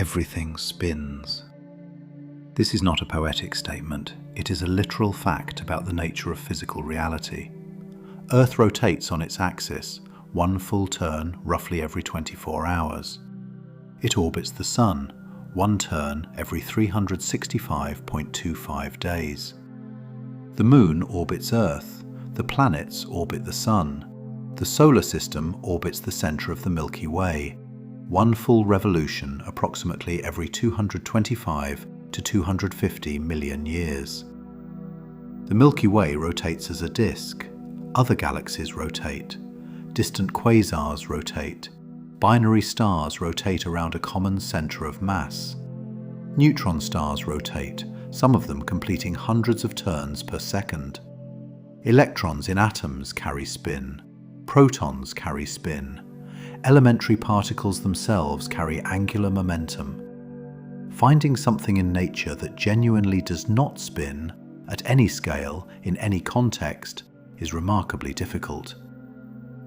everything spins. This is not a poetic statement, it is a literal fact about the nature of physical reality. Earth rotates on its axis, one full turn roughly every 24 hours. It orbits the Sun, one turn every 365.25 days. The Moon orbits Earth, the planets orbit the Sun. The solar system orbits the center of the Milky Way, one full revolution approximately every 225 to 250 million years. The Milky Way rotates as a disk. Other galaxies rotate. Distant quasars rotate. Binary stars rotate around a common center of mass. Neutron stars rotate, some of them completing hundreds of turns per second. Electrons in atoms carry spin. Protons carry spin. Elementary particles themselves carry angular momentum. Finding something in nature that genuinely does not spin, at any scale, in any context, is remarkably difficult.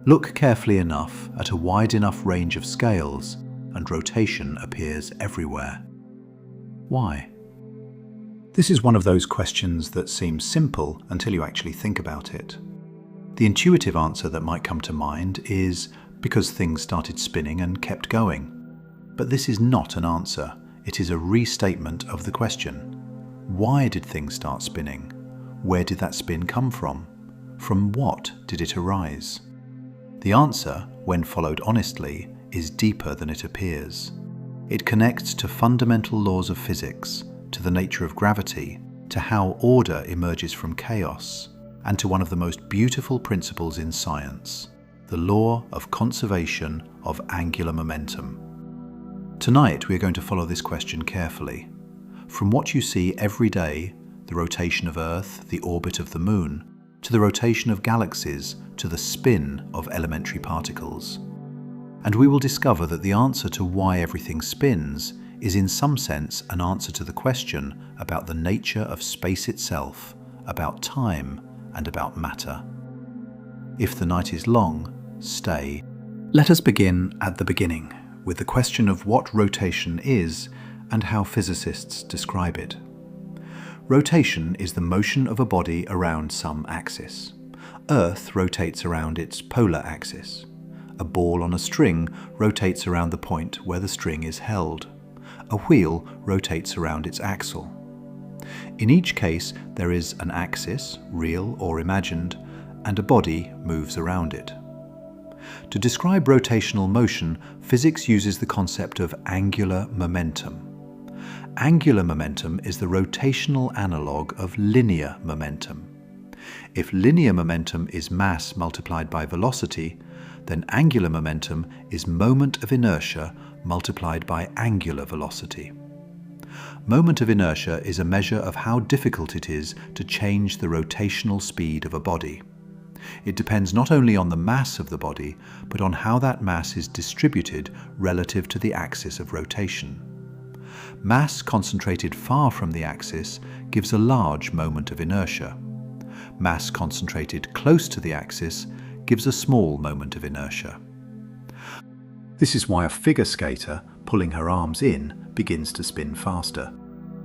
Look carefully enough at a wide enough range of scales, and rotation appears everywhere. Why? This is one of those questions that seems simple until you actually think about it. The intuitive answer that might come to mind is because things started spinning and kept going. But this is not an answer, it is a restatement of the question. Why did things start spinning? Where did that spin come from? From what did it arise? The answer, when followed honestly, is deeper than it appears. It connects to fundamental laws of physics, to the nature of gravity, to how order emerges from chaos, and to one of the most beautiful principles in science, the law of conservation of angular momentum. Tonight we are going to follow this question carefully. From what you see every day, the rotation of Earth, the orbit of the Moon, to the rotation of galaxies, to the spin of elementary particles. And we will discover that the answer to why everything spins is in some sense an answer to the question about the nature of space itself, about time, and about matter. If the night is long, stay. Let us begin at the beginning, with the question of what rotation is and how physicists describe it. Rotation is the motion of a body around some axis. Earth rotates around its polar axis. A ball on a string rotates around the point where the string is held. A wheel rotates around its axle. In each case, there is an axis, real or imagined, and a body moves around it. To describe rotational motion, physics uses the concept of angular momentum. Angular momentum is the rotational analogue of linear momentum. If linear momentum is mass multiplied by velocity, then angular momentum is moment of inertia multiplied by angular velocity. Moment of inertia is a measure of how difficult it is to change the rotational speed of a body. It depends not only on the mass of the body, but on how that mass is distributed relative to the axis of rotation. Mass concentrated far from the axis gives a large moment of inertia. Mass concentrated close to the axis gives a small moment of inertia. This is why a figure skater, pulling her arms in, begins to spin faster.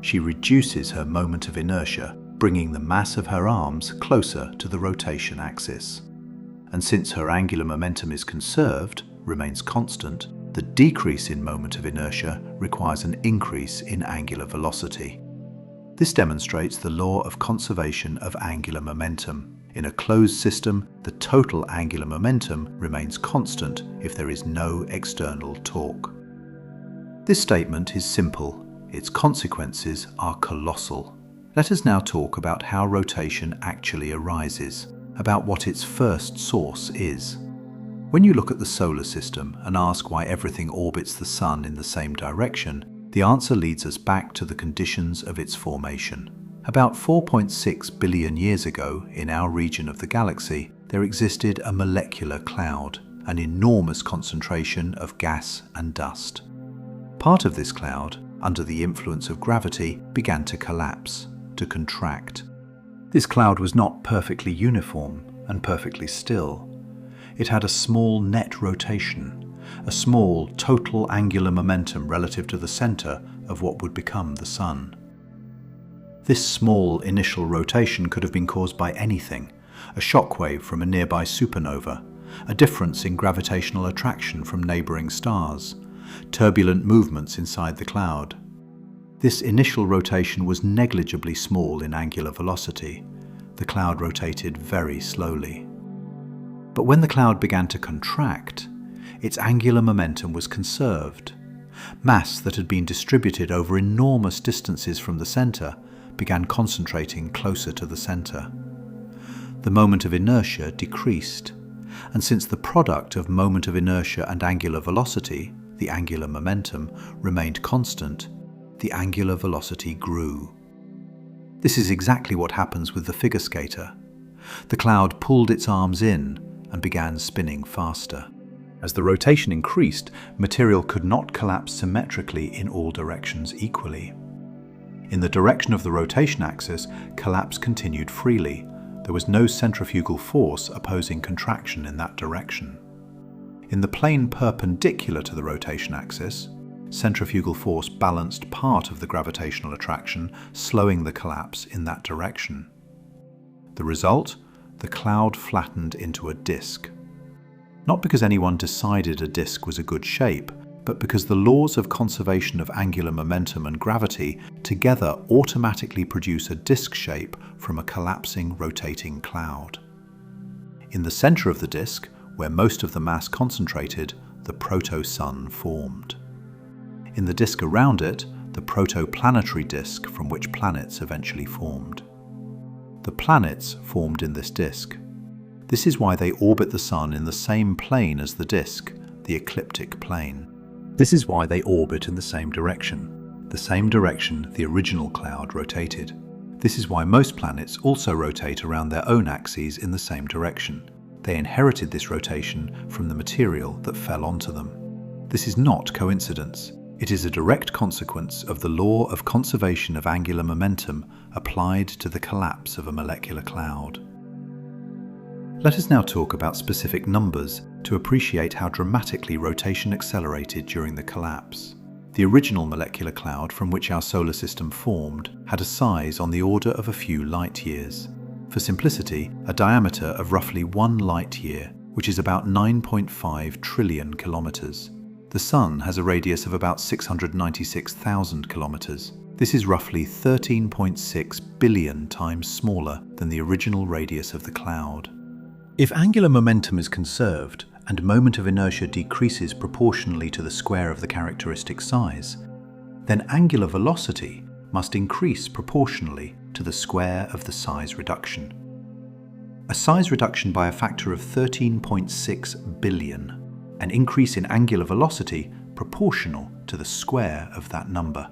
She reduces her moment of inertia, bringing the mass of her arms closer to the rotation axis. And since her angular momentum is conserved, remains constant, the decrease in moment of inertia requires an increase in angular velocity. This demonstrates the law of conservation of angular momentum. In a closed system, the total angular momentum remains constant if there is no external torque. This statement is simple. Its consequences are colossal. Let us now talk about how rotation actually arises, about what its first source is. When you look at the solar system and ask why everything orbits the Sun in the same direction, the answer leads us back to the conditions of its formation. About 4.6 billion years ago, in our region of the galaxy, there existed a molecular cloud, an enormous concentration of gas and dust. Part of this cloud, under the influence of gravity, began to collapse, to contract. This cloud was not perfectly uniform and perfectly still. It had a small net rotation, a small total angular momentum relative to the center of what would become the Sun. This small initial rotation could have been caused by anything: a shockwave from a nearby supernova, a difference in gravitational attraction from neighboring stars, turbulent movements inside the cloud. This initial rotation was negligibly small in angular velocity. The cloud rotated very slowly. But when the cloud began to contract, its angular momentum was conserved. Mass that had been distributed over enormous distances from the center began concentrating closer to the center. The moment of inertia decreased, and since the product of moment of inertia and angular velocity, the angular momentum, remained constant, the angular velocity grew. This is exactly what happens with the figure skater. The cloud pulled its arms in and began spinning faster. As the rotation increased, material could not collapse symmetrically in all directions equally. In the direction of the rotation axis, collapse continued freely. There was no centrifugal force opposing contraction in that direction. In the plane perpendicular to the rotation axis, centrifugal force balanced part of the gravitational attraction, slowing the collapse in that direction. The result? The cloud flattened into a disk. Not because anyone decided a disk was a good shape, but because the laws of conservation of angular momentum and gravity together automatically produce a disk shape from a collapsing, rotating cloud. In the center of the disk, where most of the mass concentrated, the proto-sun formed. In the disk around it, the protoplanetary disk from which planets eventually formed. The planets formed in this disk. This is why they orbit the Sun in the same plane as the disk, the ecliptic plane. This is why they orbit in the same direction the original cloud rotated. This is why most planets also rotate around their own axes in the same direction. They inherited this rotation from the material that fell onto them. This is not coincidence. It is a direct consequence of the law of conservation of angular momentum applied to the collapse of a molecular cloud. Let us now talk about specific numbers to appreciate how dramatically rotation accelerated during the collapse. The original molecular cloud from which our solar system formed had a size on the order of a few light years. For simplicity, a diameter of roughly 1 light year, which is about 9.5 trillion kilometers. The Sun has a radius of about 696,000 kilometers. This is roughly 13.6 billion times smaller than the original radius of the cloud. If angular momentum is conserved and moment of inertia decreases proportionally to the square of the characteristic size, then angular velocity must increase proportionally to the square of the size reduction. A size reduction by a factor of 13.6 billion, an increase in angular velocity proportional to the square of that number,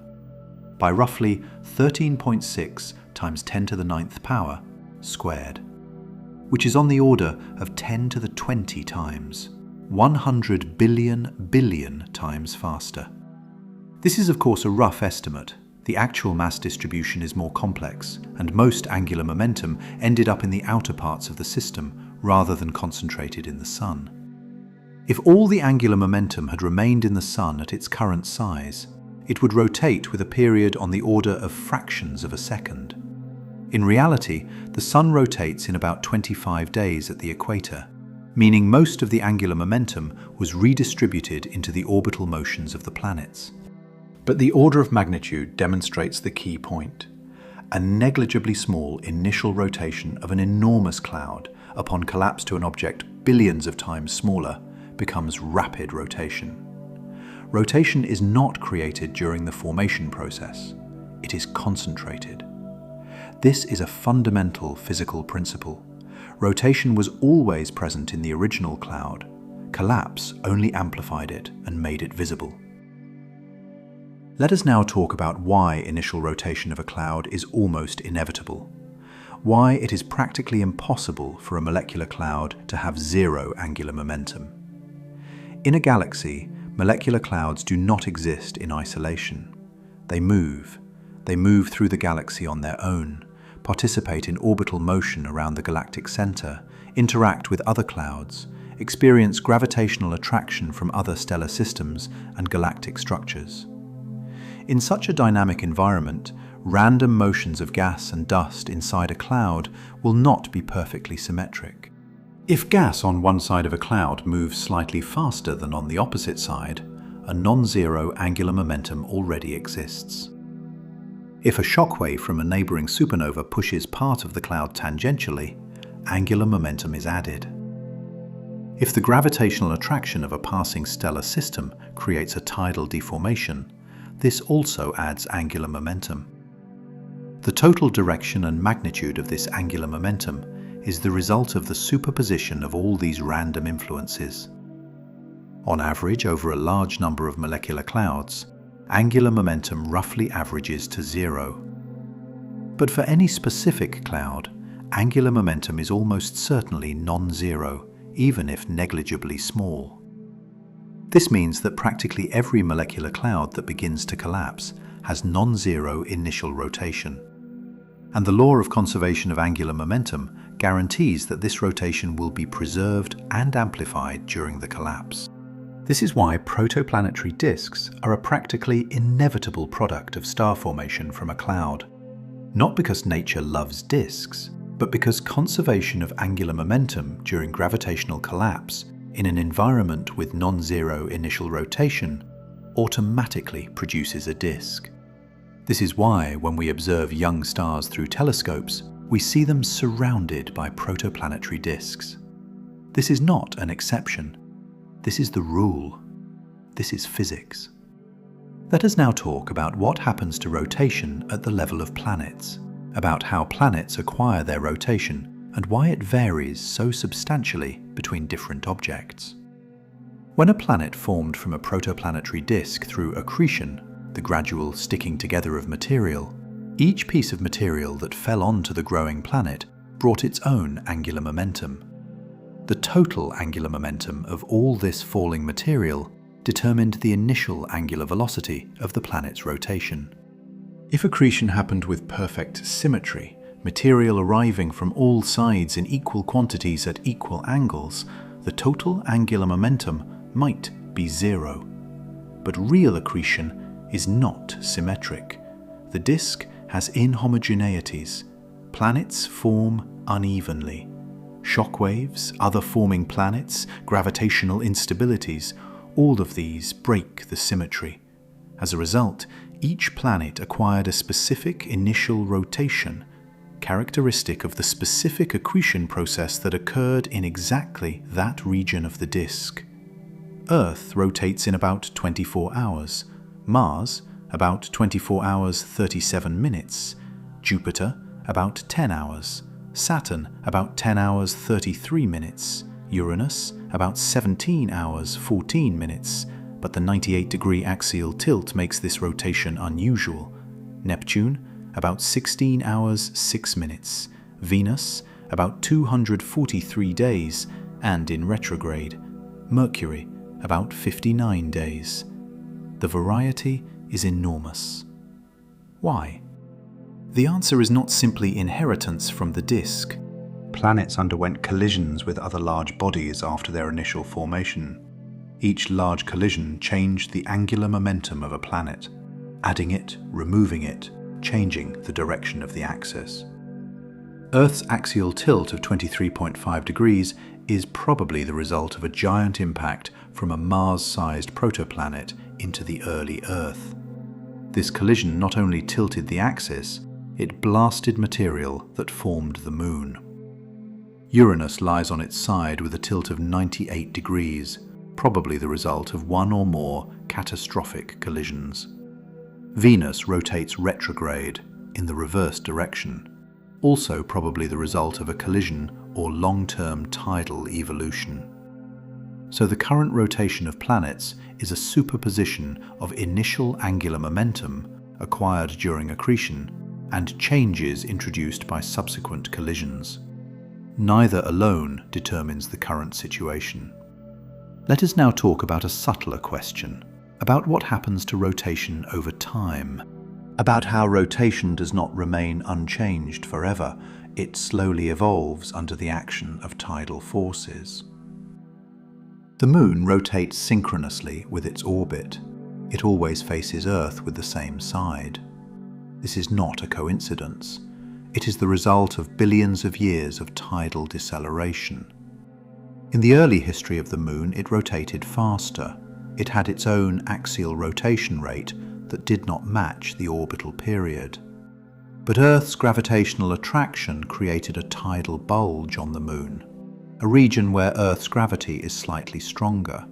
by roughly 13.6 times 10 to the 9th power squared, which is on the order of 10 to the 20 times, 100 billion times faster. This is of course a rough estimate. The actual mass distribution is more complex, and most angular momentum ended up in the outer parts of the system rather than concentrated in the Sun. If all the angular momentum had remained in the Sun at its current size, it would rotate with a period on the order of fractions of a second. In reality, the Sun rotates in about 25 days at the equator, meaning most of the angular momentum was redistributed into the orbital motions of the planets. But the order of magnitude demonstrates the key point. A negligibly small initial rotation of an enormous cloud upon collapse to an object billions of times smaller becomes rapid rotation. Rotation is not created during the formation process. It is concentrated. This is a fundamental physical principle. Rotation was always present in the original cloud. Collapse only amplified it and made it visible. Let us now talk about why initial rotation of a cloud is almost inevitable. Why it is practically impossible for a molecular cloud to have zero angular momentum. In a galaxy, molecular clouds do not exist in isolation. They move. They move through the galaxy on their own, participate in orbital motion around the galactic center, interact with other clouds, experience gravitational attraction from other stellar systems and galactic structures. In such a dynamic environment, random motions of gas and dust inside a cloud will not be perfectly symmetric. If gas on one side of a cloud moves slightly faster than on the opposite side, a non-zero angular momentum already exists. If a shockwave from a neighboring supernova pushes part of the cloud tangentially, angular momentum is added. If the gravitational attraction of a passing stellar system creates a tidal deformation, this also adds angular momentum. The total direction and magnitude of this angular momentum is the result of the superposition of all these random influences. On average, over a large number of molecular clouds, angular momentum roughly averages to 0. But for any specific cloud, angular momentum is almost certainly non-zero, even if negligibly small. This means that practically every molecular cloud that begins to collapse has non-zero initial rotation. And the law of conservation of angular momentum guarantees that this rotation will be preserved and amplified during the collapse. This is why protoplanetary disks are a practically inevitable product of star formation from a cloud. Not because nature loves disks, but because conservation of angular momentum during gravitational collapse in an environment with non-zero initial rotation automatically produces a disk. This is why, when we observe young stars through telescopes, we see them surrounded by protoplanetary disks. This is not an exception. This is the rule. This is physics. Let us now talk about what happens to rotation at the level of planets, about how planets acquire their rotation, and why it varies so substantially between different objects. When a planet formed from a protoplanetary disk through accretion, the gradual sticking together of material, each piece of material that fell onto the growing planet brought its own angular momentum. The total angular momentum of all this falling material determined the initial angular velocity of the planet's rotation. If accretion happened with perfect symmetry, material arriving from all sides in equal quantities at equal angles, the total angular momentum might be 0. But real accretion is not symmetric. The disk has inhomogeneities. Planets form unevenly. Shockwaves, other forming planets, gravitational instabilities, all of these break the symmetry. As a result, each planet acquired a specific initial rotation, characteristic of the specific accretion process that occurred in exactly that region of the disk. Earth rotates in about 24 hours, Mars about 24 hours 37 minutes, Jupiter about 10 hours, Saturn about 10 hours 33 minutes, Uranus about 17 hours 14 minutes, but the 98-degree axial tilt makes this rotation unusual. Neptune about 16 hours 6 minutes, Venus about 243 days, and in retrograde, Mercury about 59 days. The variety is enormous. Why? The answer is not simply inheritance from the disk. Planets underwent collisions with other large bodies after their initial formation. Each large collision changed the angular momentum of a planet, adding it, removing it, changing the direction of the axis. Earth's axial tilt of 23.5 degrees is probably the result of a giant impact from a Mars-sized protoplanet into the early Earth. This collision not only tilted the axis, it blasted material that formed the Moon. Uranus lies on its side with a tilt of 98 degrees, probably the result of one or more catastrophic collisions. Venus rotates retrograde, in the reverse direction, also probably the result of a collision or long-term tidal evolution. So the current rotation of planets is a superposition of initial angular momentum acquired during accretion and changes introduced by subsequent collisions. Neither alone determines the current situation. Let us now talk about a subtler question, about what happens to rotation over time, about how rotation does not remain unchanged forever, it slowly evolves under the action of tidal forces. The Moon rotates synchronously with its orbit. It always faces Earth with the same side. This is not a coincidence. It is the result of billions of years of tidal deceleration. In the early history of the Moon, it rotated faster. It had its own axial rotation rate that did not match the orbital period. But Earth's gravitational attraction created a tidal bulge on the Moon, a region where Earth's gravity is slightly stronger.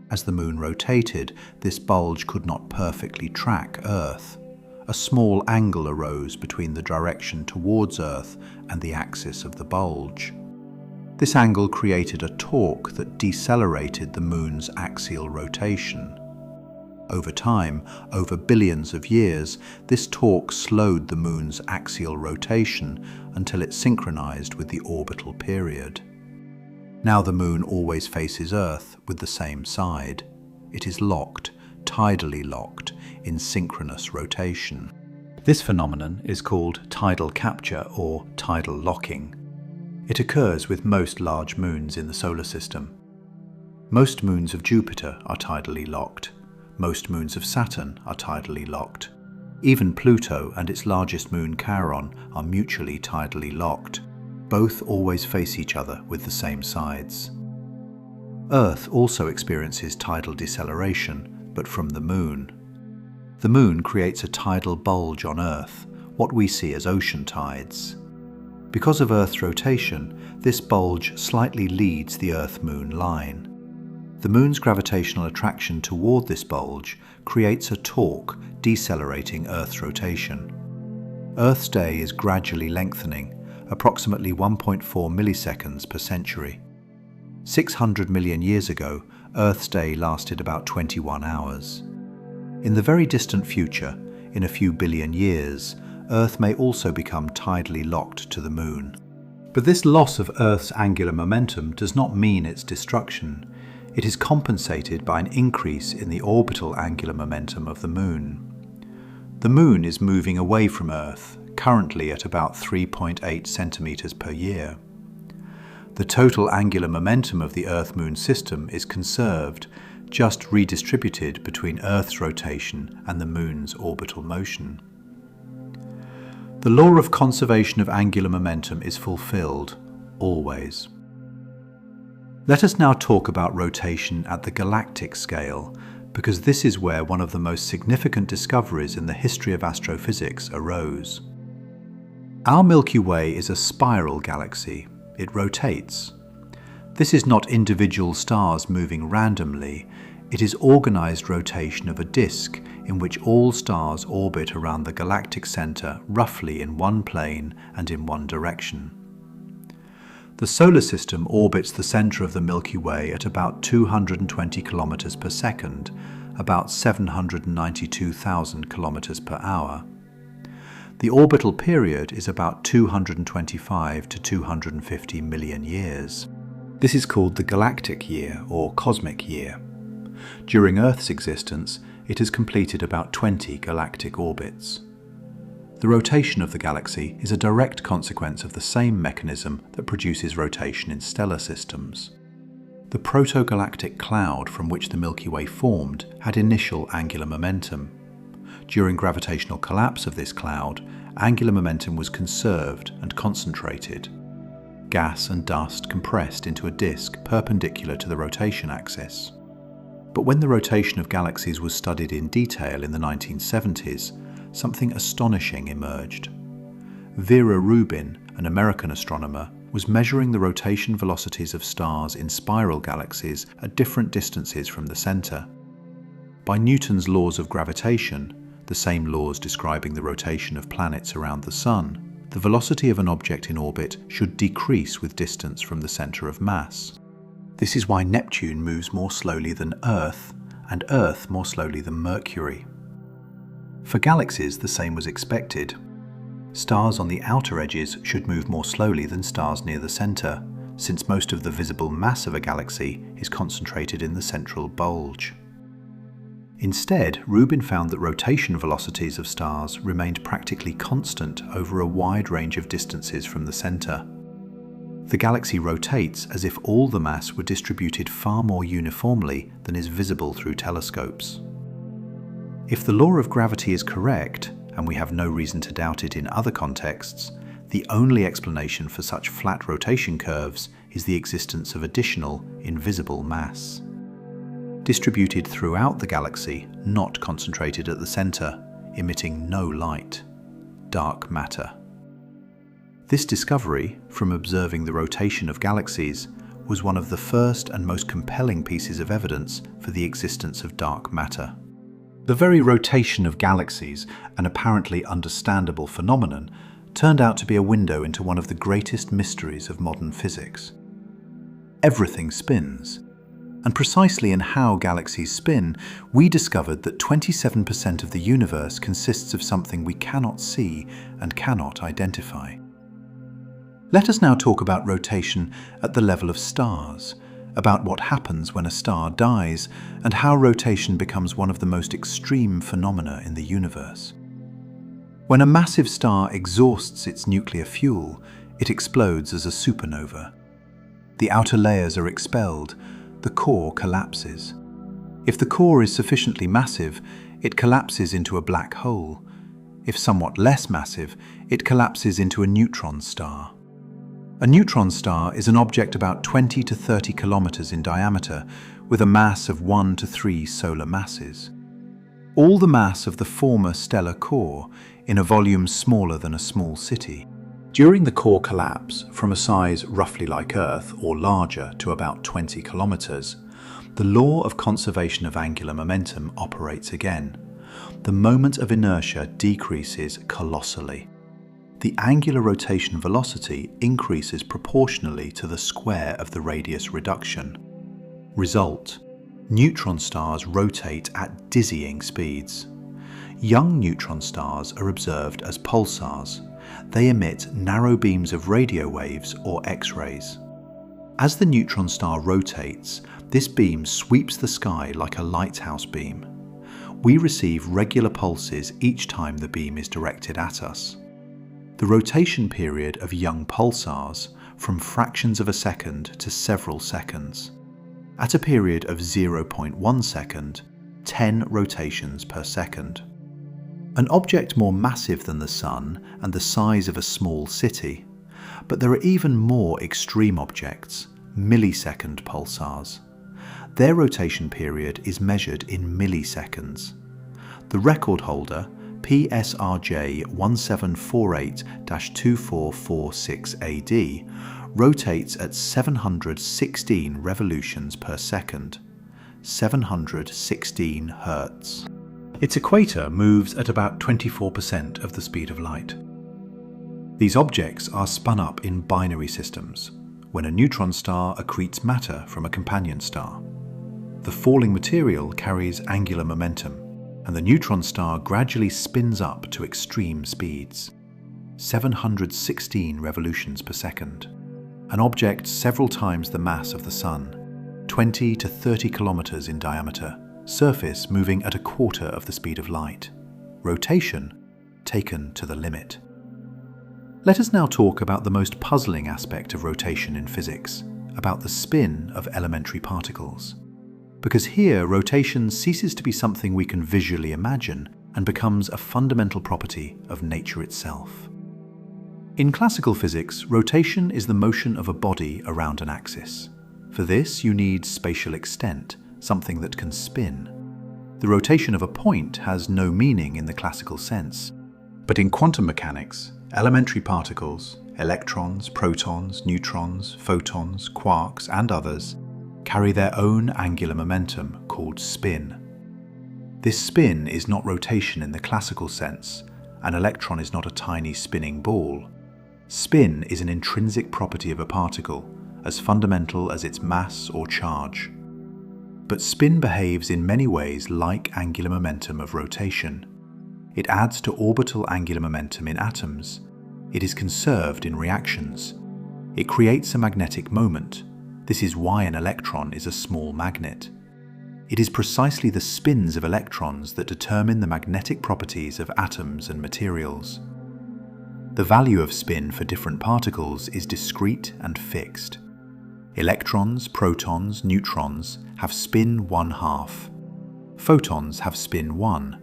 As the Moon rotated, this bulge could not perfectly track Earth. A small angle arose between the direction towards Earth and the axis of the bulge. This angle created a torque that decelerated the Moon's axial rotation. Over time, over billions of years, this torque slowed the Moon's axial rotation until it synchronized with the orbital period. Now the Moon always faces Earth with the same side. It is locked, tidally locked, in synchronous rotation. This phenomenon is called tidal capture or tidal locking. It occurs with most large moons in the solar system. Most moons of Jupiter are tidally locked. Most moons of Saturn are tidally locked. Even Pluto and its largest moon Charon are mutually tidally locked. Both always face each other with the same sides. Earth also experiences tidal deceleration, but from the Moon. The Moon creates a tidal bulge on Earth, what we see as ocean tides. Because of Earth's rotation, this bulge slightly leads the Earth-Moon line. The Moon's gravitational attraction toward this bulge creates a torque decelerating Earth's rotation. Earth's day is gradually lengthening, approximately 1.4 milliseconds per century. 600 million years ago, Earth's day lasted about 21 hours. In the very distant future, in a few billion years, Earth may also become tidally locked to the Moon. But this loss of Earth's angular momentum does not mean its destruction. It is compensated by an increase in the orbital angular momentum of the Moon. The Moon is moving away from Earth, currently at about 3.8 centimeters per year. The total angular momentum of the Earth-Moon system is conserved, just redistributed between Earth's rotation and the Moon's orbital motion. The law of conservation of angular momentum is fulfilled, always. Let us now talk about rotation at the galactic scale, because this is where one of the most significant discoveries in the history of astrophysics arose. Our Milky Way is a spiral galaxy. It rotates. This is not individual stars moving randomly. It is organized rotation of a disk in which all stars orbit around the galactic center roughly in one plane and in one direction. The solar system orbits the center of the Milky Way at about 220 kilometers per second, about 792,000 kilometers per hour. The orbital period is about 225 to 250 million years. This is called the galactic year or cosmic year. During Earth's existence, it has completed about 20 galactic orbits. The rotation of the galaxy is a direct consequence of the same mechanism that produces rotation in stellar systems. The protogalactic cloud from which the Milky Way formed had initial angular momentum. During gravitational collapse of this cloud, angular momentum was conserved and concentrated. Gas and dust compressed into a disk perpendicular to the rotation axis. But when the rotation of galaxies was studied in detail in the 1970s, something astonishing emerged. Vera Rubin, an American astronomer, was measuring the rotation velocities of stars in spiral galaxies at different distances from the center. By Newton's laws of gravitation, the same laws describing the rotation of planets around the Sun, the velocity of an object in orbit should decrease with distance from the center of mass. This is why Neptune moves more slowly than Earth, and Earth more slowly than Mercury. For galaxies, the same was expected. Stars on the outer edges should move more slowly than stars near the center, since most of the visible mass of a galaxy is concentrated in the central bulge. Instead, Rubin found that rotation velocities of stars remained practically constant over a wide range of distances from the center. The galaxy rotates as if all the mass were distributed far more uniformly than is visible through telescopes. If the law of gravity is correct, and we have no reason to doubt it in other contexts, the only explanation for such flat rotation curves is the existence of additional, invisible mass. Distributed throughout the galaxy, not concentrated at the center, emitting no light. Dark matter. This discovery, from observing the rotation of galaxies, was one of the first and most compelling pieces of evidence for the existence of dark matter. The very rotation of galaxies, an apparently understandable phenomenon, turned out to be a window into one of the greatest mysteries of modern physics. Everything spins. And precisely in how galaxies spin, we discovered that 27% of the universe consists of something we cannot see and cannot identify. Let us now talk about rotation at the level of stars, about what happens when a star dies, and how rotation becomes one of the most extreme phenomena in the universe. When a massive star exhausts its nuclear fuel, it explodes as a supernova. The outer layers are expelled, the core collapses. If the core is sufficiently massive, it collapses into a black hole. If somewhat less massive, it collapses into a neutron star. A neutron star is an object about 20 to 30 kilometers in diameter, with a mass of 1 to 3 solar masses. All the mass of the former stellar core, in a volume smaller than a small city. During the core collapse, from a size roughly like Earth or larger to about 20 kilometers, the law of conservation of angular momentum operates again. The moment of inertia decreases colossally. The angular rotation velocity increases proportionally to the square of the radius reduction. Result: neutron stars rotate at dizzying speeds. Young neutron stars are observed as pulsars. They emit narrow beams of radio waves or X-rays. As the neutron star rotates, this beam sweeps the sky like a lighthouse beam. We receive regular pulses each time the beam is directed at us. The rotation period of young pulsars from fractions of a second to several seconds. At a period of 0.1 second, 10 rotations per second. An object more massive than the Sun and the size of a small city. But there are even more extreme objects, millisecond pulsars. Their rotation period is measured in milliseconds. The record holder, PSRJ 1748-2446 AD, rotates at 716 revolutions per second, 716 Hertz. Its equator moves at about 24% of the speed of light. These objects are spun up in binary systems, when a neutron star accretes matter from a companion star. The falling material carries angular momentum, and the neutron star gradually spins up to extreme speeds, 716 revolutions per second, an object several times the mass of the Sun, 20 to 30 kilometers in diameter, surface moving at a quarter of the speed of light, rotation taken to the limit. Let us now talk about the most puzzling aspect of rotation in physics, about the spin of elementary particles. Because here, rotation ceases to be something we can visually imagine and becomes a fundamental property of nature itself. In classical physics, rotation is the motion of a body around an axis. For this, you need spatial extent, something that can spin. The rotation of a point has no meaning in the classical sense. But in quantum mechanics, elementary particles, electrons, protons, neutrons, photons, quarks, and others, carry their own angular momentum called spin. This spin is not rotation in the classical sense. An electron is not a tiny spinning ball. Spin is an intrinsic property of a particle, as fundamental as its mass or charge. But spin behaves in many ways like angular momentum of rotation. It adds to orbital angular momentum in atoms. It is conserved in reactions. It creates a magnetic moment. This is why an electron is a small magnet. It is precisely the spins of electrons that determine the magnetic properties of atoms and materials. The value of spin for different particles is discrete and fixed. Electrons, protons, neutrons have spin 1/2. Photons have spin 1.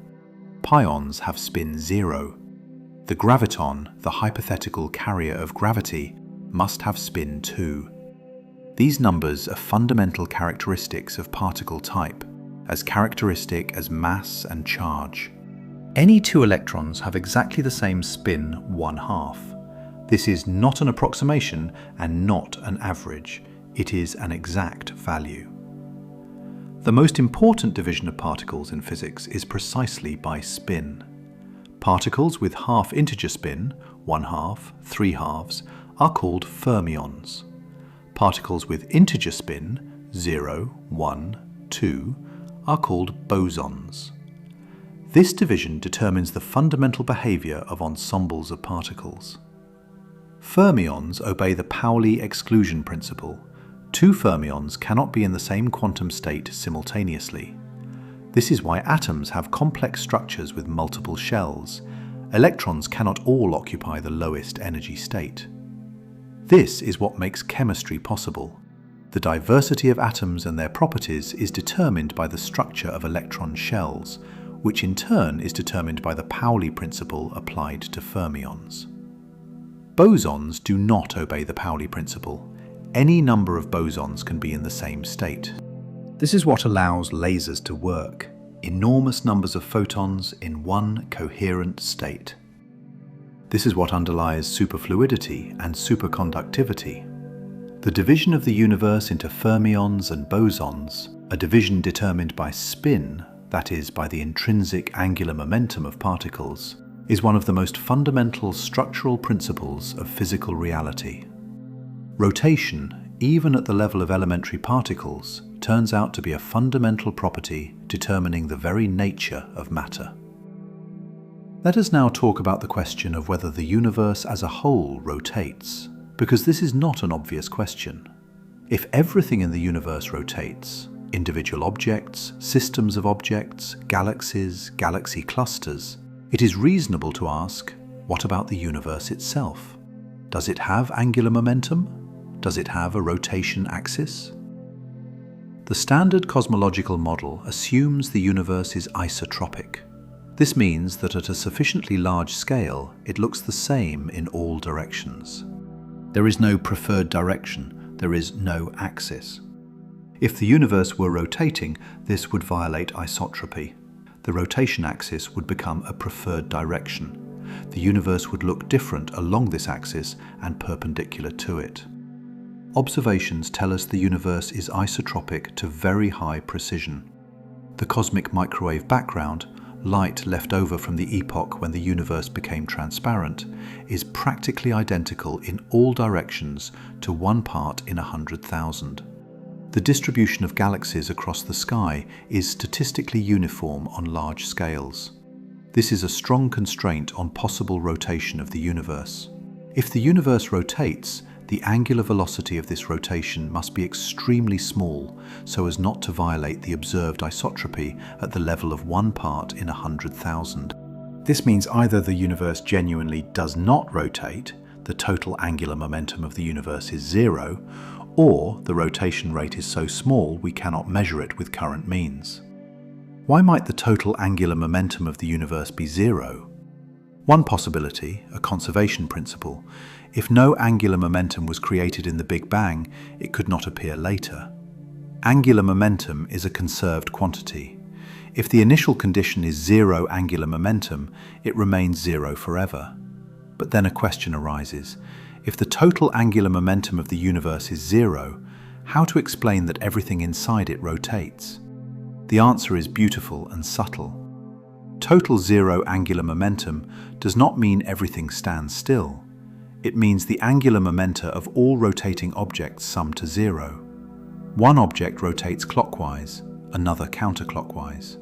Pions have spin 0. The graviton, the hypothetical carrier of gravity, must have spin 2. These numbers are fundamental characteristics of particle type, as characteristic as mass and charge. Any two electrons have exactly the same spin 1/2. This is not an approximation and not an average. It is an exact value. The most important division of particles in physics is precisely by spin. Particles with half integer spin, 1/2, 3/2, are called fermions. Particles with integer spin, 0, 1, 2, are called bosons. This division determines the fundamental behavior of ensembles of particles. Fermions obey the Pauli exclusion principle. Two fermions cannot be in the same quantum state simultaneously. This is why atoms have complex structures with multiple shells. Electrons cannot all occupy the lowest energy state. This is what makes chemistry possible. The diversity of atoms and their properties is determined by the structure of electron shells, which in turn is determined by the Pauli principle applied to fermions. Bosons do not obey the Pauli principle. Any number of bosons can be in the same state. This is what allows lasers to work. Enormous numbers of photons in one coherent state. This is what underlies superfluidity and superconductivity. The division of the universe into fermions and bosons, a division determined by spin, that is, by the intrinsic angular momentum of particles, is one of the most fundamental structural principles of physical reality. Rotation, even at the level of elementary particles, turns out to be a fundamental property determining the very nature of matter. Let us now talk about the question of whether the universe as a whole rotates, because this is not an obvious question. If everything in the universe rotates, individual objects, systems of objects, galaxies, galaxy clusters, it is reasonable to ask, what about the universe itself? Does it have angular momentum? Does it have a rotation axis? The standard cosmological model assumes the universe is isotropic. This means that at a sufficiently large scale, it looks the same in all directions. There is no preferred direction, there is no axis. If the universe were rotating, this would violate isotropy. The rotation axis would become a preferred direction. The universe would look different along this axis and perpendicular to it. Observations tell us the universe is isotropic to very high precision. The cosmic microwave background, light left over from the epoch when the universe became transparent, is practically identical in all directions to 1 part in 100,000. The distribution of galaxies across the sky is statistically uniform on large scales. This is a strong constraint on possible rotation of the universe. If the universe rotates, the angular velocity of this rotation must be extremely small so as not to violate the observed isotropy at the level of 1 part in 100,000. This means either the universe genuinely does not rotate, the total angular momentum of the universe is 0, or the rotation rate is so small we cannot measure it with current means. Why might the total angular momentum of the universe be 0? One possibility, a conservation principle: if no angular momentum was created in the Big Bang, it could not appear later. Angular momentum is a conserved quantity. If the initial condition is 0 angular momentum, it remains 0 forever. But then a question arises. If the total angular momentum of the universe is 0, how to explain that everything inside it rotates? The answer is beautiful and subtle. Total 0 angular momentum does not mean everything stands still. It means the angular momenta of all rotating objects sum to 0. One object rotates clockwise, another counterclockwise.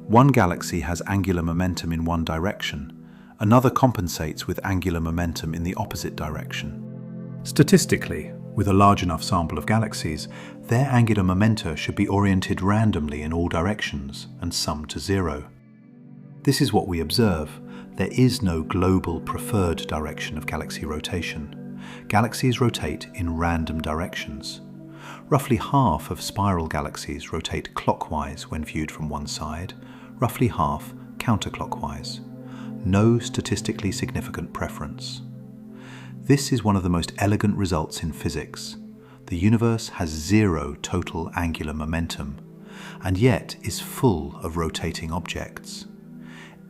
One galaxy has angular momentum in one direction, another compensates with angular momentum in the opposite direction. Statistically, with a large enough sample of galaxies, their angular momenta should be oriented randomly in all directions and sum to 0. This is what we observe. There is no global preferred direction of galaxy rotation. Galaxies rotate in random directions. Roughly half of spiral galaxies rotate clockwise when viewed from one side, roughly half counterclockwise. No statistically significant preference. This is one of the most elegant results in physics. The universe has zero total angular momentum, and yet is full of rotating objects.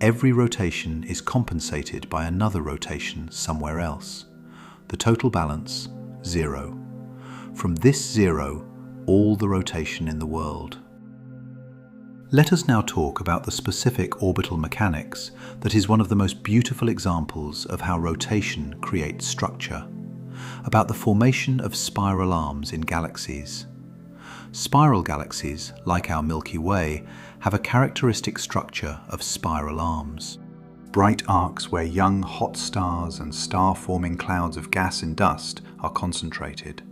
Every rotation is compensated by another rotation somewhere else. The total balance, zero. From this zero, all the rotation in the world. Let us now talk about the specific orbital mechanics that is one of the most beautiful examples of how rotation creates structure, about the formation of spiral arms in galaxies. Spiral galaxies, like our Milky Way, have a characteristic structure of spiral arms. Bright arcs where young hot stars and star-forming clouds of gas and dust are concentrated.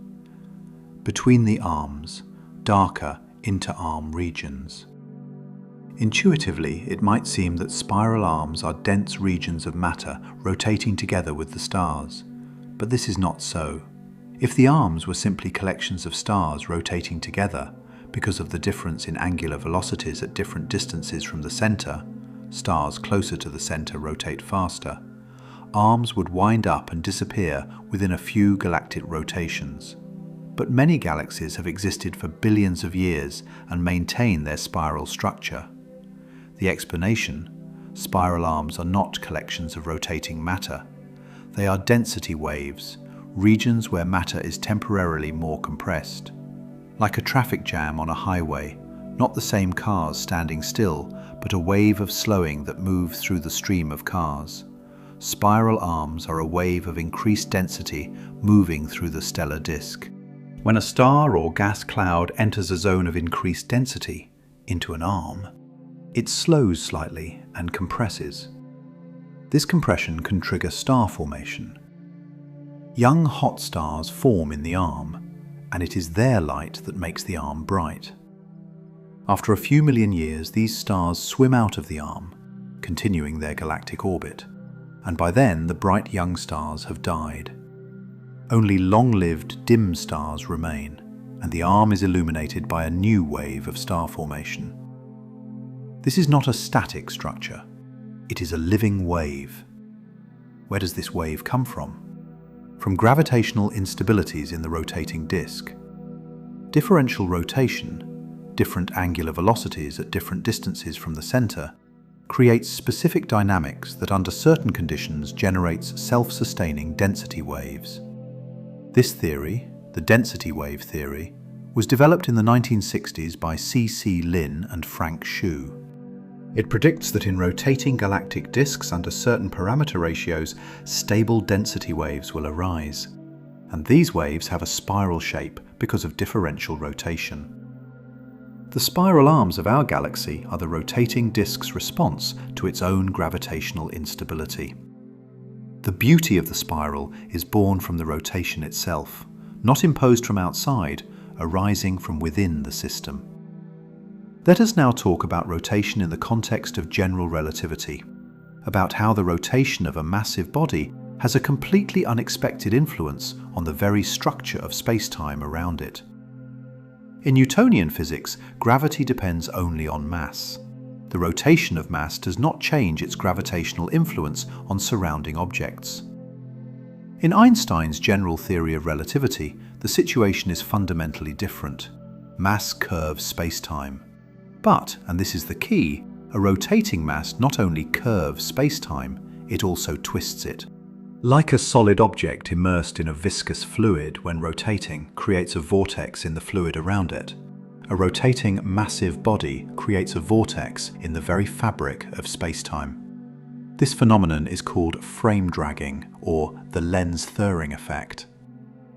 Between the arms, darker inter-arm regions. Intuitively, it might seem that spiral arms are dense regions of matter rotating together with the stars, but this is not so. If the arms were simply collections of stars rotating together because of the difference in angular velocities at different distances from the center, stars closer to the center rotate faster, arms would wind up and disappear within a few galactic rotations. But many galaxies have existed for billions of years and maintain their spiral structure. The explanation: spiral arms are not collections of rotating matter. They are density waves, regions where matter is temporarily more compressed. Like a traffic jam on a highway, not the same cars standing still, but a wave of slowing that moves through the stream of cars. Spiral arms are a wave of increased density moving through the stellar disk. When a star or gas cloud enters a zone of increased density, into an arm, it slows slightly and compresses. This compression can trigger star formation. Young hot stars form in the arm, and it is their light that makes the arm bright. After a few million years, these stars swim out of the arm, continuing their galactic orbit, and by then the bright young stars have died. Only long-lived dim stars remain, and the arm is illuminated by a new wave of star formation. This is not a static structure, it is a living wave. Where does this wave come from? From gravitational instabilities in the rotating disk. Differential rotation, different angular velocities at different distances from the center, creates specific dynamics that under certain conditions generates self-sustaining density waves. This theory, the density wave theory, was developed in the 1960s by C.C. Lin and Frank Hsu. It predicts that in rotating galactic disks under certain parameter ratios, stable density waves will arise. And these waves have a spiral shape because of differential rotation. The spiral arms of our galaxy are the rotating disk's response to its own gravitational instability. The beauty of the spiral is born from the rotation itself, not imposed from outside, arising from within the system. Let us now talk about rotation in the context of general relativity, about how the rotation of a massive body has a completely unexpected influence on the very structure of space-time around it. In Newtonian physics, gravity depends only on mass. The rotation of mass does not change its gravitational influence on surrounding objects. In Einstein's general theory of relativity, the situation is fundamentally different. Mass curves space-time. But, and this is the key, a rotating mass not only curves space-time, it also twists it. Like a solid object immersed in a viscous fluid when rotating creates a vortex in the fluid around it, a rotating massive body creates a vortex in the very fabric of space-time. This phenomenon is called frame dragging, or the lens-Thirring effect.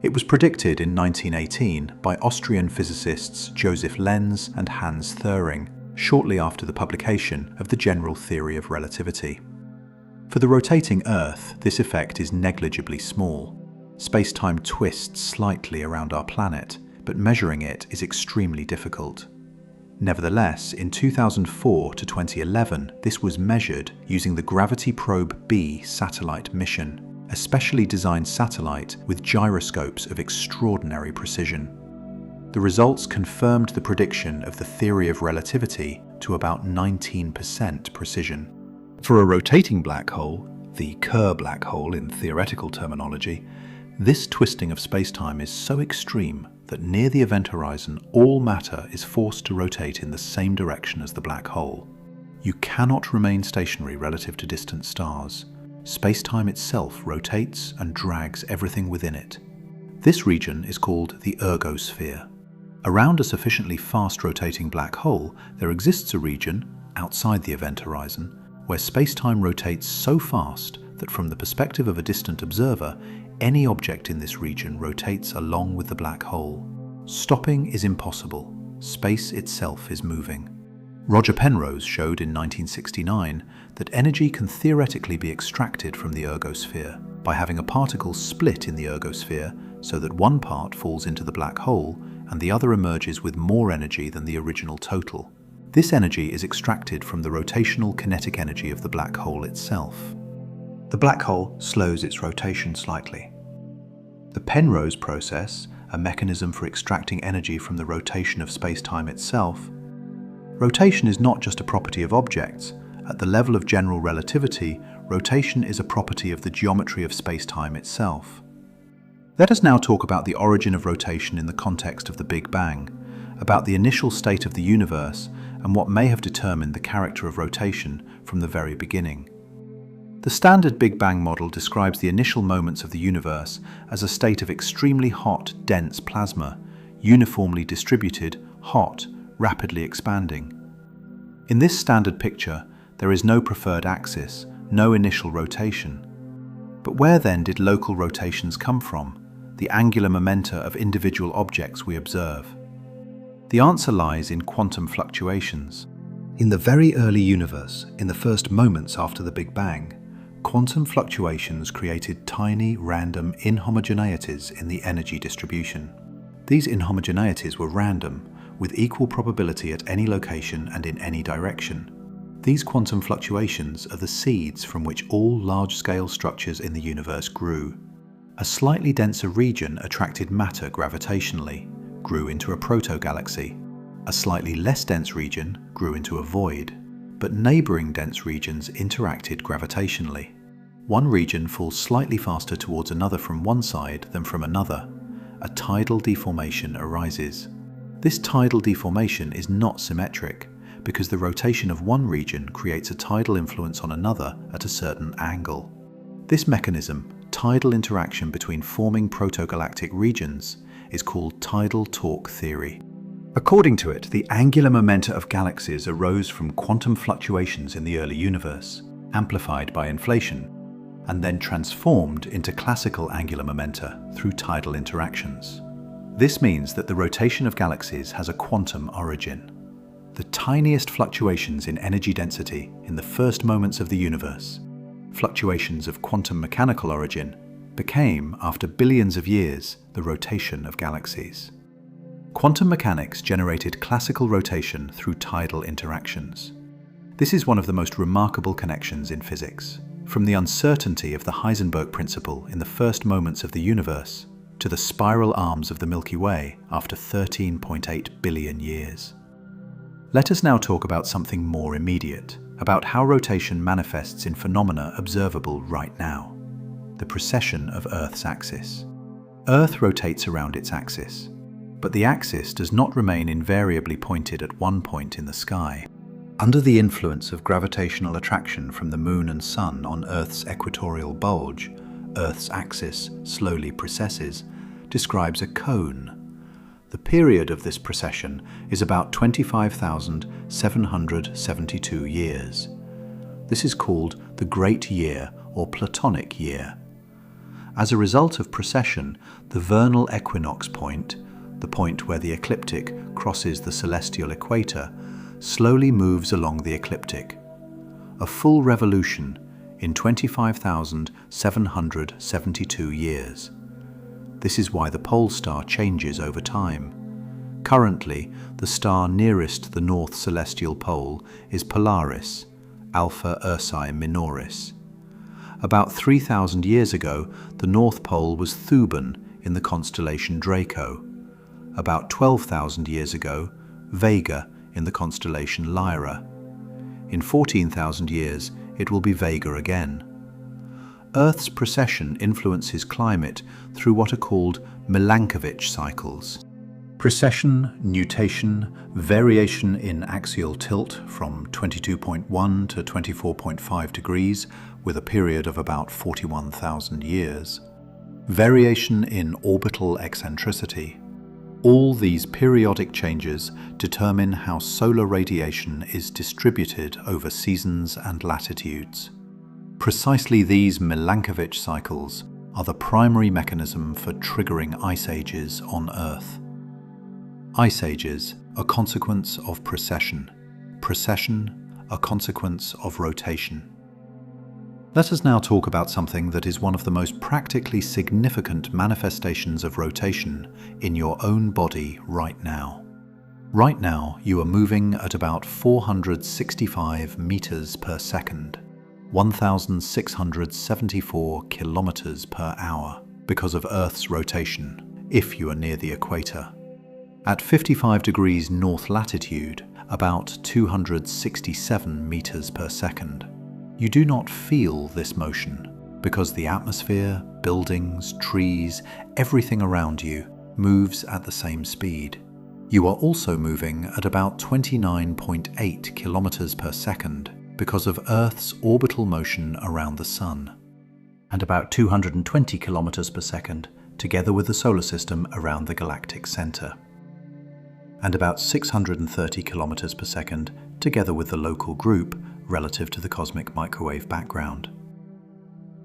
It was predicted in 1918 by Austrian physicists Joseph Lenz and Hans Thirring, shortly after the publication of the general theory of relativity. For the rotating Earth, this effect is negligibly small. Space-time twists slightly around our planet, but measuring it is extremely difficult. Nevertheless, in 2004 to 2011, this was measured using the Gravity Probe B satellite mission, a specially designed satellite with gyroscopes of extraordinary precision. The results confirmed the prediction of the theory of relativity to about 19% precision. For a rotating black hole, the Kerr black hole in theoretical terminology, this twisting of spacetime is so extreme that near the event horizon all matter is forced to rotate in the same direction as the black hole. You cannot remain stationary relative to distant stars. Spacetime itself rotates and drags everything within it. This region is called the ergosphere. Around a sufficiently fast rotating black hole, there exists a region, outside the event horizon, where spacetime rotates so fast that from the perspective of a distant observer, any object in this region rotates along with the black hole. Stopping is impossible. Space itself is moving. Roger Penrose showed in 1969 that energy can theoretically be extracted from the ergosphere by having a particle split in the ergosphere so that one part falls into the black hole and the other emerges with more energy than the original total. This energy is extracted from the rotational kinetic energy of the black hole itself. The black hole slows its rotation slightly. The Penrose process, a mechanism for extracting energy from the rotation of spacetime itself. Rotation is not just a property of objects. At the level of general relativity, rotation is a property of the geometry of spacetime itself. Let us now talk about the origin of rotation in the context of the Big Bang, about the initial state of the universe and what may have determined the character of rotation from the very beginning. The standard Big Bang model describes the initial moments of the universe as a state of extremely hot, dense plasma, uniformly distributed, hot, rapidly expanding. In this standard picture, there is no preferred axis, no initial rotation. But where then did local rotations come from, the angular momenta of individual objects we observe? The answer lies in quantum fluctuations. In the very early universe, in the first moments after the Big Bang, quantum fluctuations created tiny, random inhomogeneities in the energy distribution. These inhomogeneities were random, with equal probability at any location and in any direction. These quantum fluctuations are the seeds from which all large-scale structures in the universe grew. A slightly denser region attracted matter gravitationally, grew into a proto-galaxy. A slightly less dense region grew into a void. But neighbouring dense regions interacted gravitationally. One region falls slightly faster towards another from one side than from another. A tidal deformation arises. This tidal deformation is not symmetric, because the rotation of one region creates a tidal influence on another at a certain angle. This mechanism, tidal interaction between forming protogalactic regions, is called tidal torque theory. According to it, the angular momenta of galaxies arose from quantum fluctuations in the early universe, amplified by inflation, and then transformed into classical angular momenta through tidal interactions. This means that the rotation of galaxies has a quantum origin. The tiniest fluctuations in energy density in the first moments of the universe, fluctuations of quantum mechanical origin, became, after billions of years, the rotation of galaxies. Quantum mechanics generated classical rotation through tidal interactions. This is one of the most remarkable connections in physics, from the uncertainty of the Heisenberg principle in the first moments of the universe to the spiral arms of the Milky Way after 13.8 billion years. Let us now talk about something more immediate, about how rotation manifests in phenomena observable right now. The precession of Earth's axis. Earth rotates around its axis. But the axis does not remain invariably pointed at one point in the sky. Under the influence of gravitational attraction from the Moon and Sun on Earth's equatorial bulge, Earth's axis slowly precesses, describes a cone. The period of this precession is about 25,772 years. This is called the Great Year or Platonic Year. As a result of precession, the vernal equinox point, the point where the ecliptic crosses the celestial equator, slowly moves along the ecliptic. A full revolution in 25,772 years. This is why the pole star changes over time. Currently, the star nearest the north celestial pole is Polaris, Alpha Ursae Minoris. About 3,000 years ago, the North Pole was Thuban in the constellation Draco. About 12,000 years ago, Vega in the constellation Lyra. In 14,000 years, it will be Vega again. Earth's precession influences climate through what are called Milankovitch cycles. Precession, nutation, variation in axial tilt from 22.1 to 24.5 degrees with a period of about 41,000 years. Variation in orbital eccentricity. All these periodic changes determine how solar radiation is distributed over seasons and latitudes. Precisely these Milankovitch cycles are the primary mechanism for triggering ice ages on Earth. Ice ages, a consequence of precession. Precession, a consequence of rotation. Let us now talk about something that is one of the most practically significant manifestations of rotation in your own body right now. Right now, you are moving at about 465 meters per second, 1,674 kilometers per hour, because of Earth's rotation, if you are near the equator. At 55 degrees north latitude, about 267 meters per second. You do not feel this motion because the atmosphere, buildings, trees, everything around you moves at the same speed. You are also moving at about 29.8 kilometers per second because of Earth's orbital motion around the Sun, and about 220 kilometers per second together with the solar system around the galactic center, and about 630 kilometers per second together with the local group relative to the cosmic microwave background.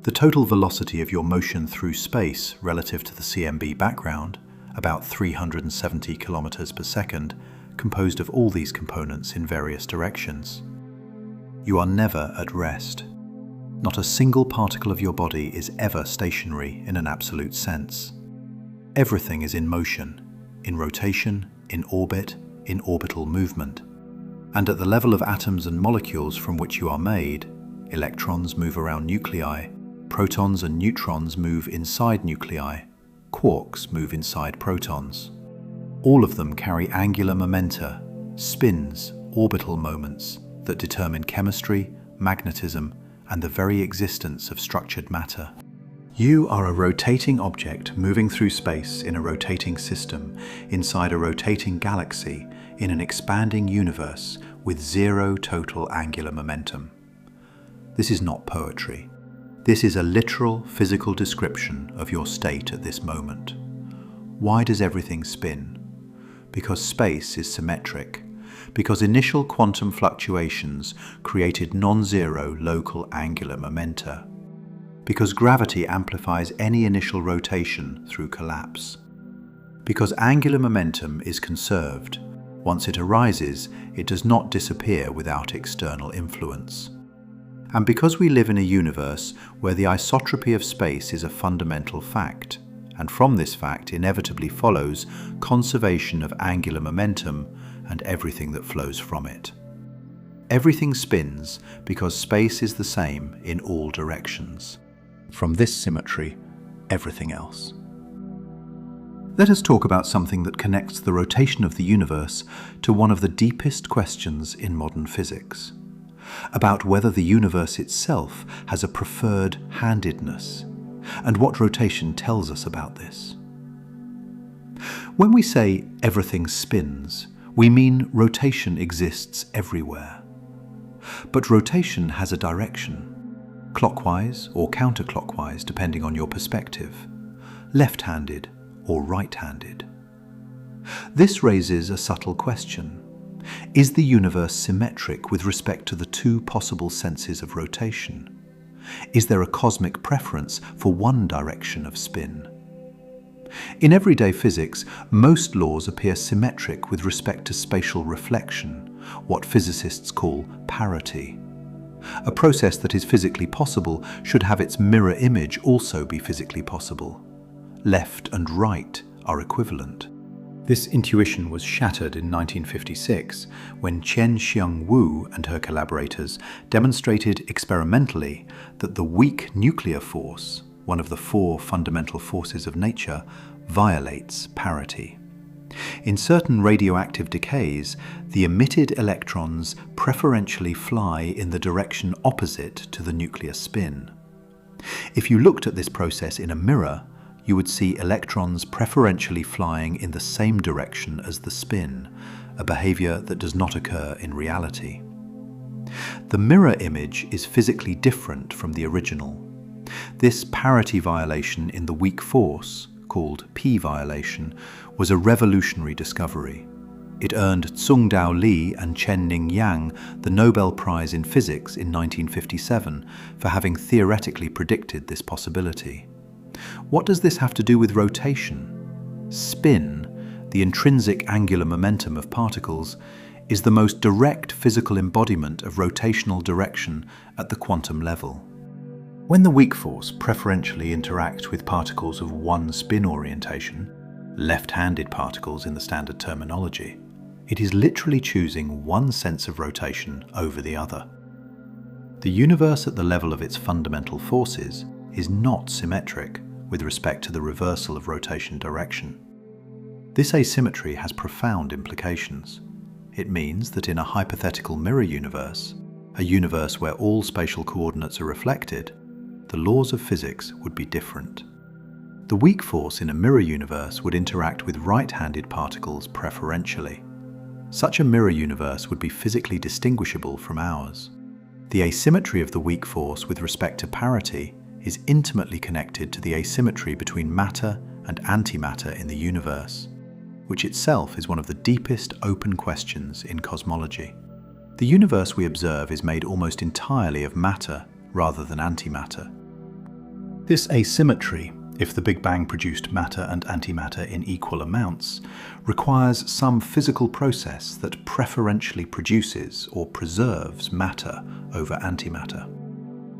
The total velocity of your motion through space relative to the CMB background, about 370 kilometers per second, composed of all these components in various directions. You are never at rest. Not a single particle of your body is ever stationary in an absolute sense. Everything is in motion, in rotation, in orbit, in orbital movement. And at the level of atoms and molecules from which you are made, electrons move around nuclei, protons and neutrons move inside nuclei, quarks move inside protons. All of them carry angular momenta, spins, orbital moments that determine chemistry, magnetism, and the very existence of structured matter. You are a rotating object moving through space in a rotating system, inside a rotating galaxy, in an expanding universe with zero total angular momentum. This is not poetry. This is a literal physical description of your state at this moment. Why does everything spin? Because space is symmetric. Because initial quantum fluctuations created non-zero local angular momenta. Because gravity amplifies any initial rotation through collapse. Because angular momentum is conserved. Once it arises, it does not disappear without external influence. And because we live in a universe where the isotropy of space is a fundamental fact, and from this fact inevitably follows conservation of angular momentum and everything that flows from it. Everything spins because space is the same in all directions. From this symmetry, everything else. Let us talk about something that connects the rotation of the universe to one of the deepest questions in modern physics, about whether the universe itself has a preferred handedness, and what rotation tells us about this. When we say everything spins, we mean rotation exists everywhere. But rotation has a direction, clockwise or counterclockwise depending on your perspective, left-handed or right-handed. This raises a subtle question. Is the universe symmetric with respect to the two possible senses of rotation? Is there a cosmic preference for one direction of spin? In everyday physics, most laws appear symmetric with respect to spatial reflection, what physicists call parity. A process that is physically possible should have its mirror image also be physically possible. Left and right are equivalent. This intuition was shattered in 1956 when Chen-Xiang Wu and her collaborators demonstrated experimentally that the weak nuclear force, one of the four fundamental forces of nature, violates parity. In certain radioactive decays, the emitted electrons preferentially fly in the direction opposite to the nuclear spin. If you looked at this process in a mirror, you would see electrons preferentially flying in the same direction as the spin, a behavior that does not occur in reality. The mirror image is physically different from the original. This parity violation in the weak force, called P violation, was a revolutionary discovery. It earned Tsung-Dao Li and Chen-Ning Yang the Nobel Prize in Physics in 1957 for having theoretically predicted this possibility. What does this have to do with rotation? Spin, the intrinsic angular momentum of particles, is the most direct physical embodiment of rotational direction at the quantum level. When the weak force preferentially interacts with particles of one spin orientation, left-handed particles in the standard terminology, it is literally choosing one sense of rotation over the other. The universe at the level of its fundamental forces is not symmetric with respect to the reversal of rotation direction. This asymmetry has profound implications. It means that in a hypothetical mirror universe, a universe where all spatial coordinates are reflected, the laws of physics would be different. The weak force in a mirror universe would interact with right-handed particles preferentially. Such a mirror universe would be physically distinguishable from ours. The asymmetry of the weak force with respect to parity is intimately connected to the asymmetry between matter and antimatter in the universe, which itself is one of the deepest open questions in cosmology. The universe we observe is made almost entirely of matter rather than antimatter. This asymmetry, if the Big Bang produced matter and antimatter in equal amounts, requires some physical process that preferentially produces or preserves matter over antimatter.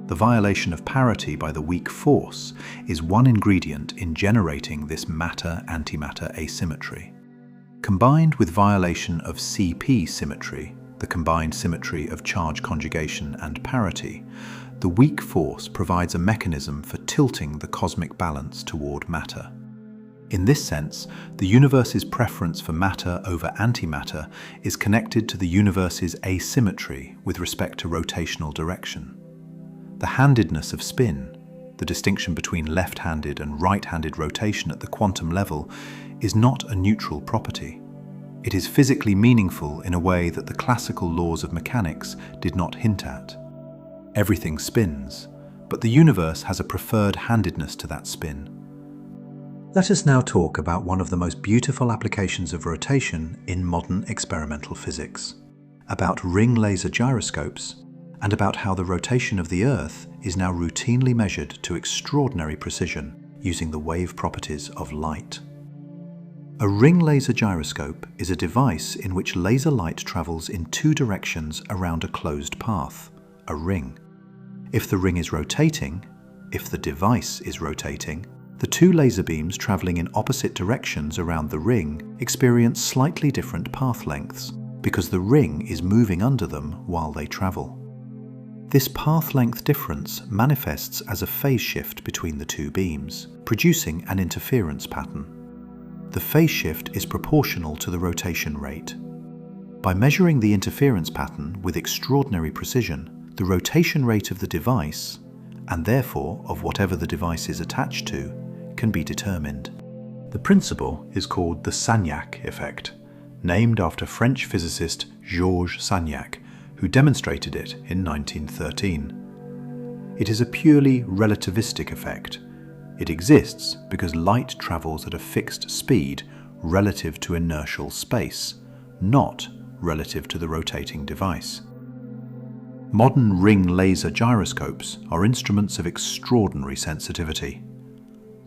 The violation of parity by the weak force is one ingredient in generating this matter-antimatter asymmetry. Combined with violation of CP symmetry, the combined symmetry of charge conjugation and parity, the weak force provides a mechanism for tilting the cosmic balance toward matter. In this sense, the universe's preference for matter over antimatter is connected to the universe's asymmetry with respect to rotational direction. The handedness of spin, the distinction between left-handed and right-handed rotation at the quantum level, is not a neutral property. It is physically meaningful in a way that the classical laws of mechanics did not hint at. Everything spins, but the universe has a preferred handedness to that spin. Let us now talk about one of the most beautiful applications of rotation in modern experimental physics, about ring laser gyroscopes, and about how the rotation of the Earth is now routinely measured to extraordinary precision using the wave properties of light. A ring laser gyroscope is a device in which laser light travels in two directions around a closed path, a ring. If the ring is rotating, if the device is rotating, the two laser beams traveling in opposite directions around the ring experience slightly different path lengths because the ring is moving under them while they travel. This path length difference manifests as a phase shift between the two beams, producing an interference pattern. The phase shift is proportional to the rotation rate. By measuring the interference pattern with extraordinary precision, the rotation rate of the device, and therefore of whatever the device is attached to, can be determined. The principle is called the Sagnac effect, named after French physicist Georges Sagnac, who demonstrated it in 1913. It is a purely relativistic effect. It exists because light travels at a fixed speed relative to inertial space, not relative to the rotating device. Modern ring laser gyroscopes are instruments of extraordinary sensitivity.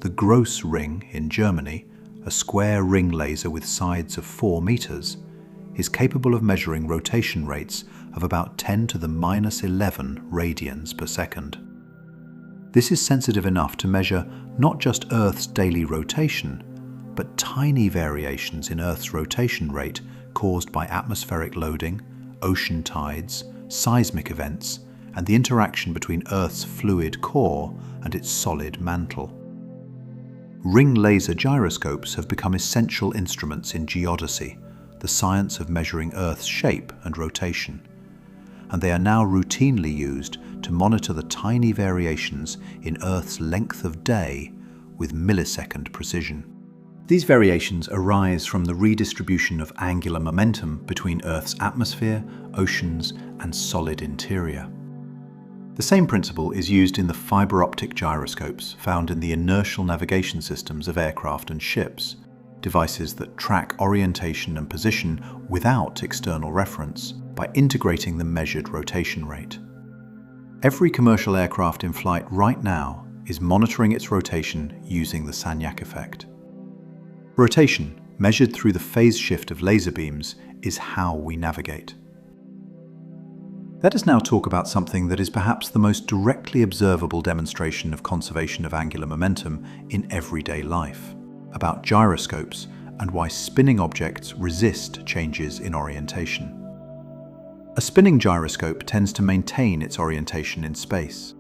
The Gross ring in Germany, a square ring laser with sides of 4 meters, is capable of measuring rotation rates of about 10 to the minus 11 radians per second. This is sensitive enough to measure not just Earth's daily rotation, but tiny variations in Earth's rotation rate caused by atmospheric loading, ocean tides, seismic events, and the interaction between Earth's fluid core and its solid mantle. Ring laser gyroscopes have become essential instruments in geodesy, the science of measuring Earth's shape and rotation, and they are now routinely used to monitor the tiny variations in Earth's length of day with millisecond precision. These variations arise from the redistribution of angular momentum between Earth's atmosphere, oceans, and solid interior. The same principle is used in the fiber optic gyroscopes found in the inertial navigation systems of aircraft and ships, devices that track orientation and position without external reference by integrating the measured rotation rate. Every commercial aircraft in flight right now is monitoring its rotation using the Sagnac effect. Rotation, measured through the phase shift of laser beams, is how we navigate. Let us now talk about something that is perhaps the most directly observable demonstration of conservation of angular momentum in everyday life, about gyroscopes and why spinning objects resist changes in orientation. A spinning gyroscope tends to maintain its orientation in space.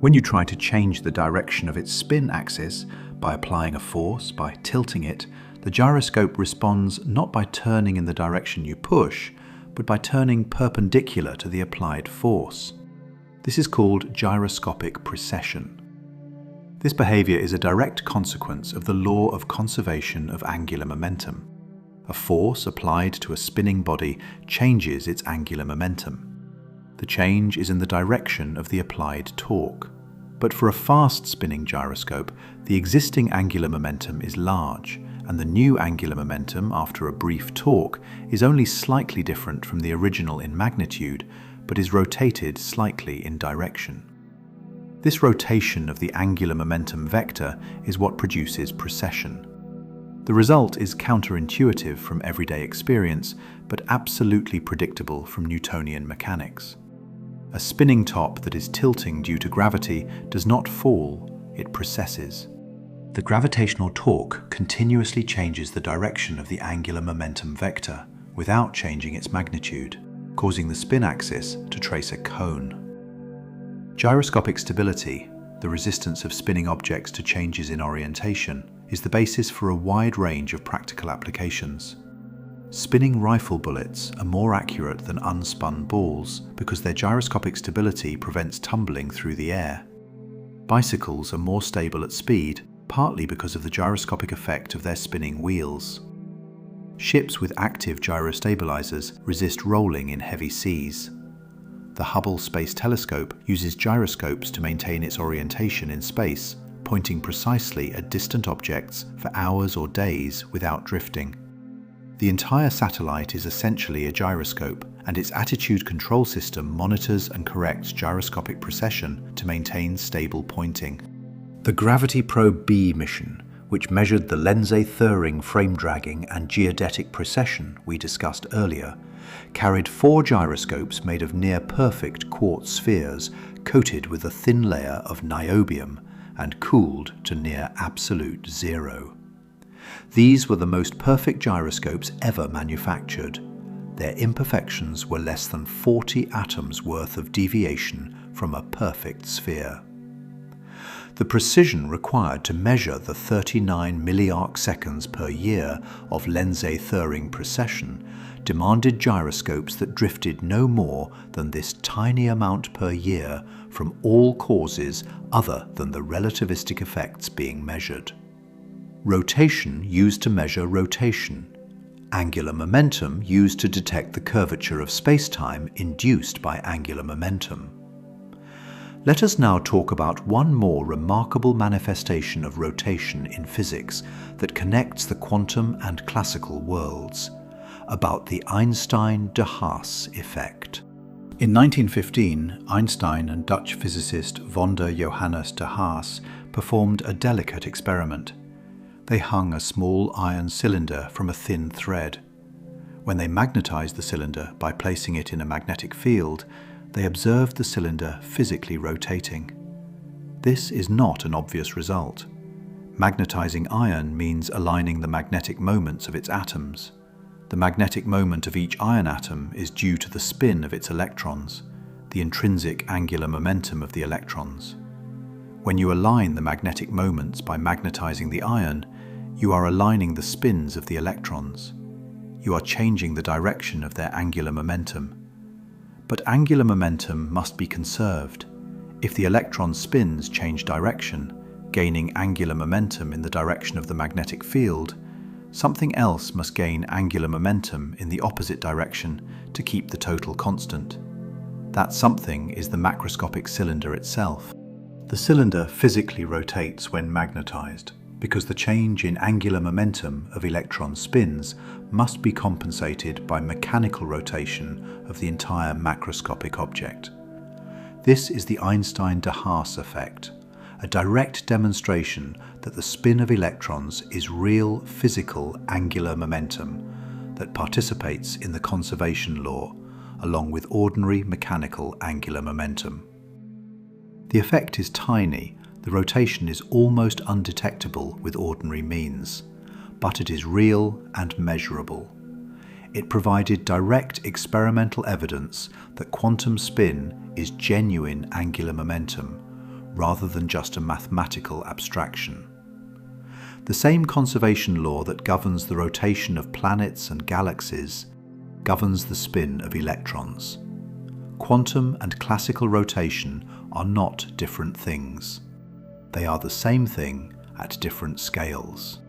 When you try to change the direction of its spin axis by applying a force, by tilting it, the gyroscope responds not by turning in the direction you push, but by turning perpendicular to the applied force. This is called gyroscopic precession. This behavior is a direct consequence of the law of conservation of angular momentum. A force applied to a spinning body changes its angular momentum. The change is in the direction of the applied torque. But for a fast spinning gyroscope, the existing angular momentum is large, and the new angular momentum after a brief torque is only slightly different from the original in magnitude, but is rotated slightly in direction. This rotation of the angular momentum vector is what produces precession. The result is counterintuitive from everyday experience, but absolutely predictable from Newtonian mechanics. A spinning top that is tilting due to gravity does not fall, it precesses. The gravitational torque continuously changes the direction of the angular momentum vector without changing its magnitude, causing the spin axis to trace a cone. Gyroscopic stability, the resistance of spinning objects to changes in orientation, is the basis for a wide range of practical applications. Spinning rifle bullets are more accurate than unspun balls because their gyroscopic stability prevents tumbling through the air. Bicycles are more stable at speed, partly because of the gyroscopic effect of their spinning wheels. Ships with active gyrostabilizers resist rolling in heavy seas. The Hubble Space Telescope uses gyroscopes to maintain its orientation in space, pointing precisely at distant objects for hours or days without drifting. The entire satellite is essentially a gyroscope, and its attitude control system monitors and corrects gyroscopic precession to maintain stable pointing. The Gravity Probe B mission, which measured the Lense-Thirring frame dragging and geodetic precession we discussed earlier, carried 4 gyroscopes made of near-perfect quartz spheres coated with a thin layer of niobium and cooled to near absolute zero. These were the most perfect gyroscopes ever manufactured. Their imperfections were less than 40 atoms worth of deviation from a perfect sphere. The precision required to measure the 39 milliarc seconds per year of Lense-Thirring precession demanded gyroscopes that drifted no more than this tiny amount per year from all causes other than the relativistic effects being measured. Rotation used to measure rotation. Angular momentum used to detect the curvature of spacetime induced by angular momentum. Let us now talk about one more remarkable manifestation of rotation in physics that connects the quantum and classical worlds, about the Einstein-de Haas effect. In 1915, Einstein and Dutch physicist Wanda Johannes de Haas performed a delicate experiment. They hung a small iron cylinder from a thin thread. When they magnetized the cylinder by placing it in a magnetic field, they observed the cylinder physically rotating. This is not an obvious result. Magnetizing iron means aligning the magnetic moments of its atoms. The magnetic moment of each iron atom is due to the spin of its electrons, the intrinsic angular momentum of the electrons. When you align the magnetic moments by magnetizing the iron, you are aligning the spins of the electrons. You are changing the direction of their angular momentum. But angular momentum must be conserved. If the electron spins change direction, gaining angular momentum in the direction of the magnetic field, something else must gain angular momentum in the opposite direction to keep the total constant. That something is the macroscopic cylinder itself. The cylinder physically rotates when magnetized, because the change in angular momentum of electron spins must be compensated by mechanical rotation of the entire macroscopic object. This is the Einstein-de Haas effect, a direct demonstration that the spin of electrons is real physical angular momentum that participates in the conservation law, along with ordinary mechanical angular momentum. The effect is tiny. The rotation is almost undetectable with ordinary means, but it is real and measurable. It provided direct experimental evidence that quantum spin is genuine angular momentum, rather than just a mathematical abstraction. The same conservation law that governs the rotation of planets and galaxies governs the spin of electrons. Quantum and classical rotation are not different things. They are the same thing at different scales.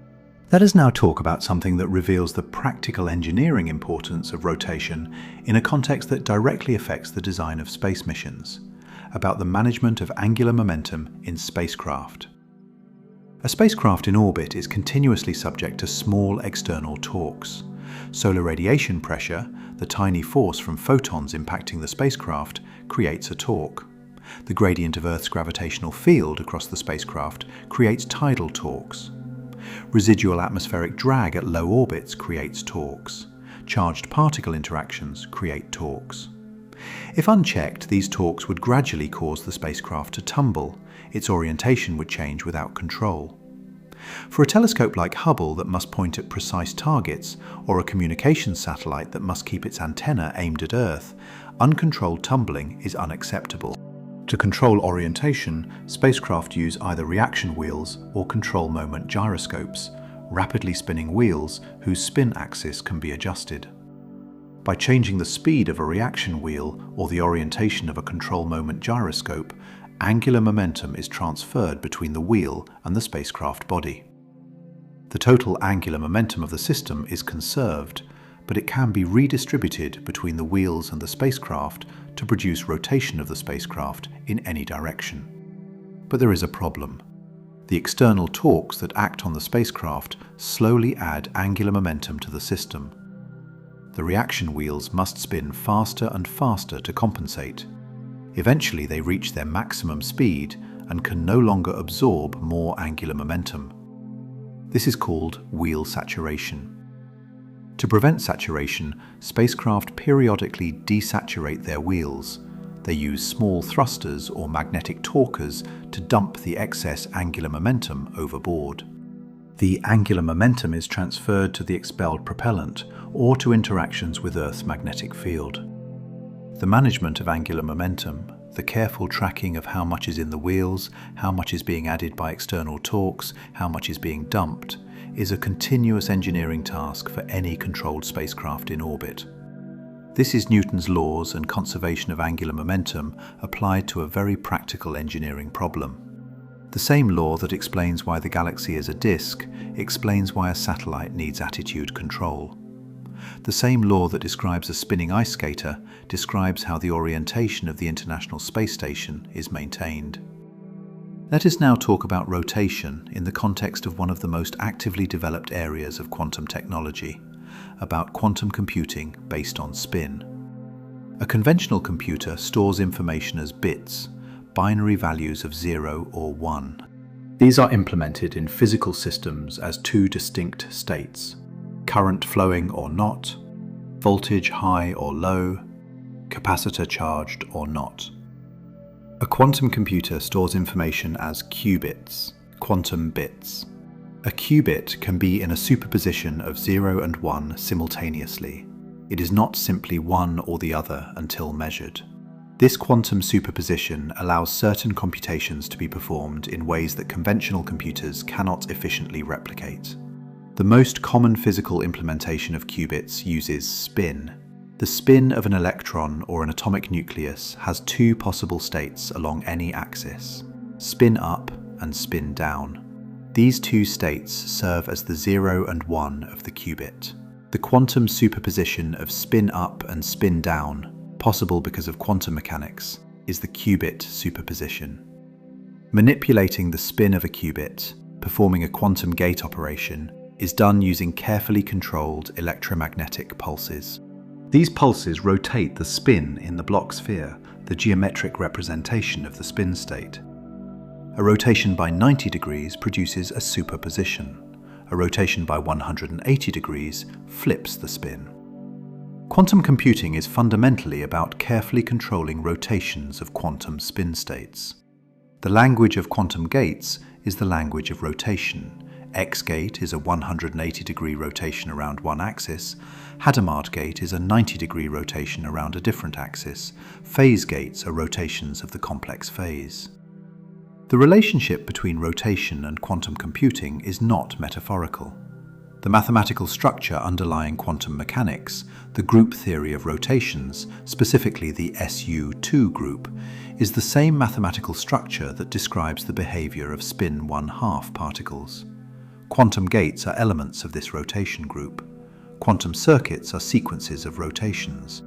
Let us now talk about something that reveals the practical engineering importance of rotation in a context that directly affects the design of space missions, about the management of angular momentum in spacecraft. A spacecraft in orbit is continuously subject to small external torques. Solar radiation pressure, the tiny force from photons impacting the spacecraft, creates a torque. The gradient of Earth's gravitational field across the spacecraft creates tidal torques. Residual atmospheric drag at low orbits creates torques. Charged particle interactions create torques. If unchecked, these torques would gradually cause the spacecraft to tumble. Its orientation would change without control. For a telescope like Hubble that must point at precise targets, or a communications satellite that must keep its antenna aimed at Earth, uncontrolled tumbling is unacceptable. To control orientation, spacecraft use either reaction wheels or control moment gyroscopes, rapidly spinning wheels whose spin axis can be adjusted. By changing the speed of a reaction wheel or the orientation of a control moment gyroscope, angular momentum is transferred between the wheel and the spacecraft body. The total angular momentum of the system is conserved, but it can be redistributed between the wheels and the spacecraft to produce rotation of the spacecraft in any direction. But there is a problem. The external torques that act on the spacecraft slowly add angular momentum to the system. The reaction wheels must spin faster and faster to compensate. Eventually they reach their maximum speed and can no longer absorb more angular momentum. This is called wheel saturation. To prevent saturation, spacecraft periodically desaturate their wheels. They use small thrusters or magnetic torquers to dump the excess angular momentum overboard. The angular momentum is transferred to the expelled propellant or to interactions with Earth's magnetic field. The management of angular momentum, the careful tracking of how much is in the wheels, how much is being added by external torques, how much is being dumped, is a continuous engineering task for any controlled spacecraft in orbit. This is Newton's laws and conservation of angular momentum applied to a very practical engineering problem. The same law that explains why the galaxy is a disk explains why a satellite needs attitude control. The same law that describes a spinning ice skater describes how the orientation of the International Space Station is maintained. Let us now talk about rotation in the context of one of the most actively developed areas of quantum technology, about quantum computing based on spin. A conventional computer stores information as bits, binary values of 0 or 1. These are implemented in physical systems as two distinct states: current flowing or not, voltage high or low, capacitor charged or not. A quantum computer stores information as qubits, quantum bits. A qubit can be in a superposition of 0 and 1 simultaneously. It is not simply one or the other until measured. This quantum superposition allows certain computations to be performed in ways that conventional computers cannot efficiently replicate. The most common physical implementation of qubits uses spin. The spin of an electron or an atomic nucleus has two possible states along any axis: spin up and spin down. These two states serve as the 0 and 1 of the qubit. The quantum superposition of spin up and spin down, possible because of quantum mechanics, is the qubit superposition. Manipulating the spin of a qubit, performing a quantum gate operation, is done using carefully controlled electromagnetic pulses. These pulses rotate the spin in the Bloch sphere, the geometric representation of the spin state. A rotation by 90 degrees produces a superposition. A rotation by 180 degrees flips the spin. Quantum computing is fundamentally about carefully controlling rotations of quantum spin states. The language of quantum gates is the language of rotation. X gate is a 180-degree rotation around one axis. Hadamard gate is a 90-degree rotation around a different axis. Phase gates are rotations of the complex phase. The relationship between rotation and quantum computing is not metaphorical. The mathematical structure underlying quantum mechanics, the group theory of rotations, specifically the SU2 group, is the same mathematical structure that describes the behavior of spin 1/2 particles. Quantum gates are elements of this rotation group. Quantum circuits are sequences of rotations.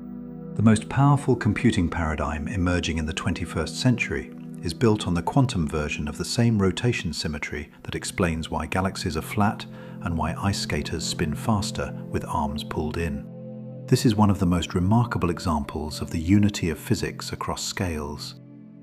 The most powerful computing paradigm emerging in the 21st century is built on the quantum version of the same rotation symmetry that explains why galaxies are flat and why ice skaters spin faster with arms pulled in. This is one of the most remarkable examples of the unity of physics across scales.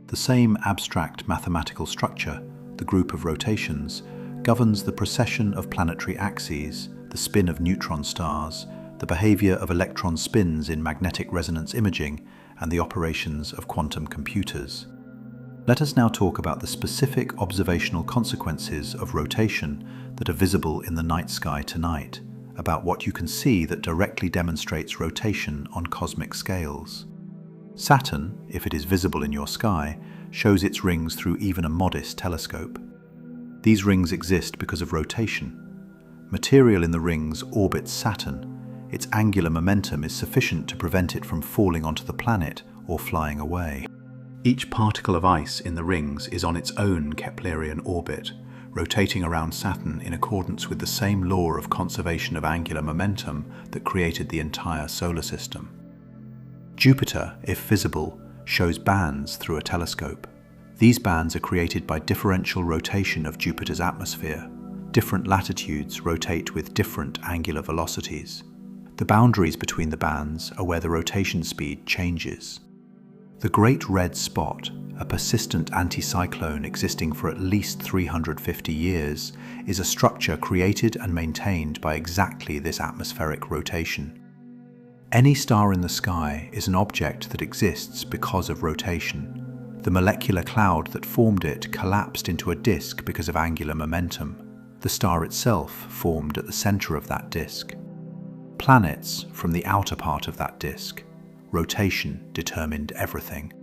The same abstract mathematical structure, the group of rotations, governs the precession of planetary axes, the spin of neutron stars, the behavior of electron spins in magnetic resonance imaging, and the operations of quantum computers. Let us now talk about the specific observational consequences of rotation that are visible in the night sky tonight, about what you can see that directly demonstrates rotation on cosmic scales. Saturn, if it is visible in your sky, shows its rings through even a modest telescope. These rings exist because of rotation. Material in the rings orbits Saturn. Its angular momentum is sufficient to prevent it from falling onto the planet or flying away. Each particle of ice in the rings is on its own Keplerian orbit, rotating around Saturn in accordance with the same law of conservation of angular momentum that created the entire solar system. Jupiter, if visible, shows bands through a telescope. These bands are created by differential rotation of Jupiter's atmosphere. Different latitudes rotate with different angular velocities. The boundaries between the bands are where the rotation speed changes. The Great Red Spot, a persistent anticyclone existing for at least 350 years, is a structure created and maintained by exactly this atmospheric rotation. Any star in the sky is an object that exists because of rotation. The molecular cloud that formed it collapsed into a disk because of angular momentum. The star itself formed at the center of that disk. Planets from the outer part of that disk. Rotation determined everything.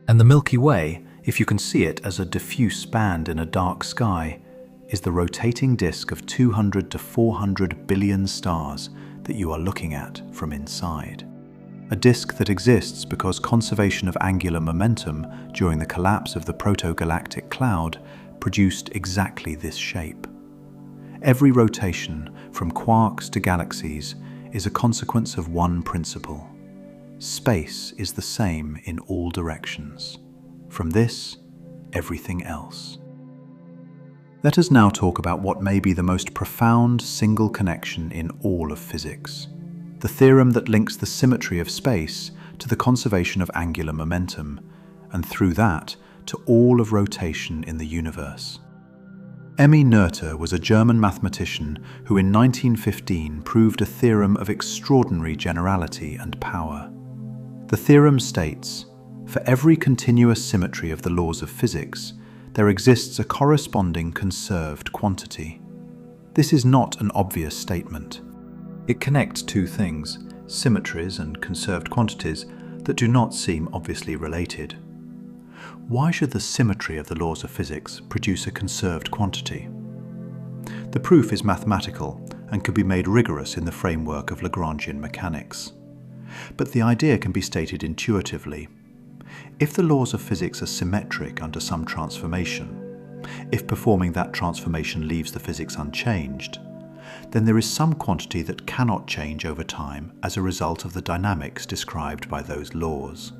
And the Milky Way, if you can see it as a diffuse band in a dark sky, is the rotating disk of 200 to 400 billion stars that you are looking at from inside. A disk that exists because conservation of angular momentum during the collapse of the proto-galactic cloud produced exactly this shape. Every rotation, from quarks to galaxies, is a consequence of one principle. Space is the same in all directions. From this, everything else. Let us now talk about what may be the most profound single connection in all of physics. The theorem that links the symmetry of space to the conservation of angular momentum, and through that, to all of rotation in the universe. Emmy Noether was a German mathematician who in 1915 proved a theorem of extraordinary generality and power. The theorem states, for every continuous symmetry of the laws of physics, there exists a corresponding conserved quantity. This is not an obvious statement. It connects two things, symmetries and conserved quantities, that do not seem obviously related. Why should the symmetry of the laws of physics produce a conserved quantity? The proof is mathematical and can be made rigorous in the framework of Lagrangian mechanics. But the idea can be stated intuitively. If the laws of physics are symmetric under some transformation, if performing that transformation leaves the physics unchanged, then there is some quantity that cannot change over time as a result of the dynamics described by those laws.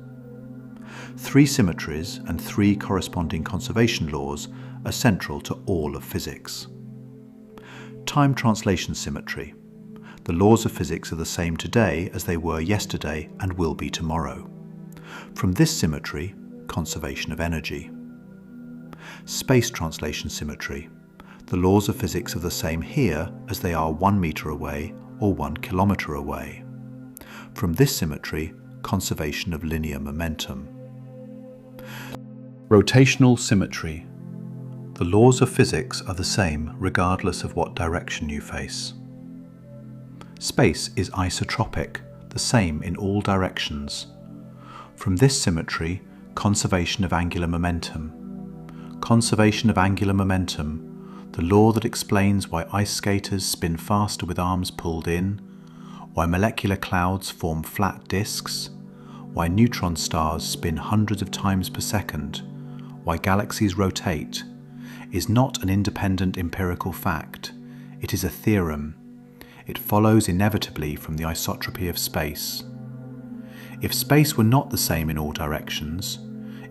Three symmetries and three corresponding conservation laws are central to all of physics. Time translation symmetry. The laws of physics are the same today as they were yesterday and will be tomorrow. From this symmetry, conservation of energy. Space translation symmetry. The laws of physics are the same here as they are 1 meter away or 1 kilometer away. From this symmetry, conservation of linear momentum. Rotational symmetry. The laws of physics are the same regardless of what direction you face. Space is isotropic, the same in all directions. From this symmetry, conservation of angular momentum. Conservation of angular momentum, the law that explains why ice skaters spin faster with arms pulled in, why molecular clouds form flat disks, why neutron stars spin hundreds of times per second, why galaxies rotate, is not an independent empirical fact. It is a theorem. It follows inevitably from the isotropy of space. If space were not the same in all directions,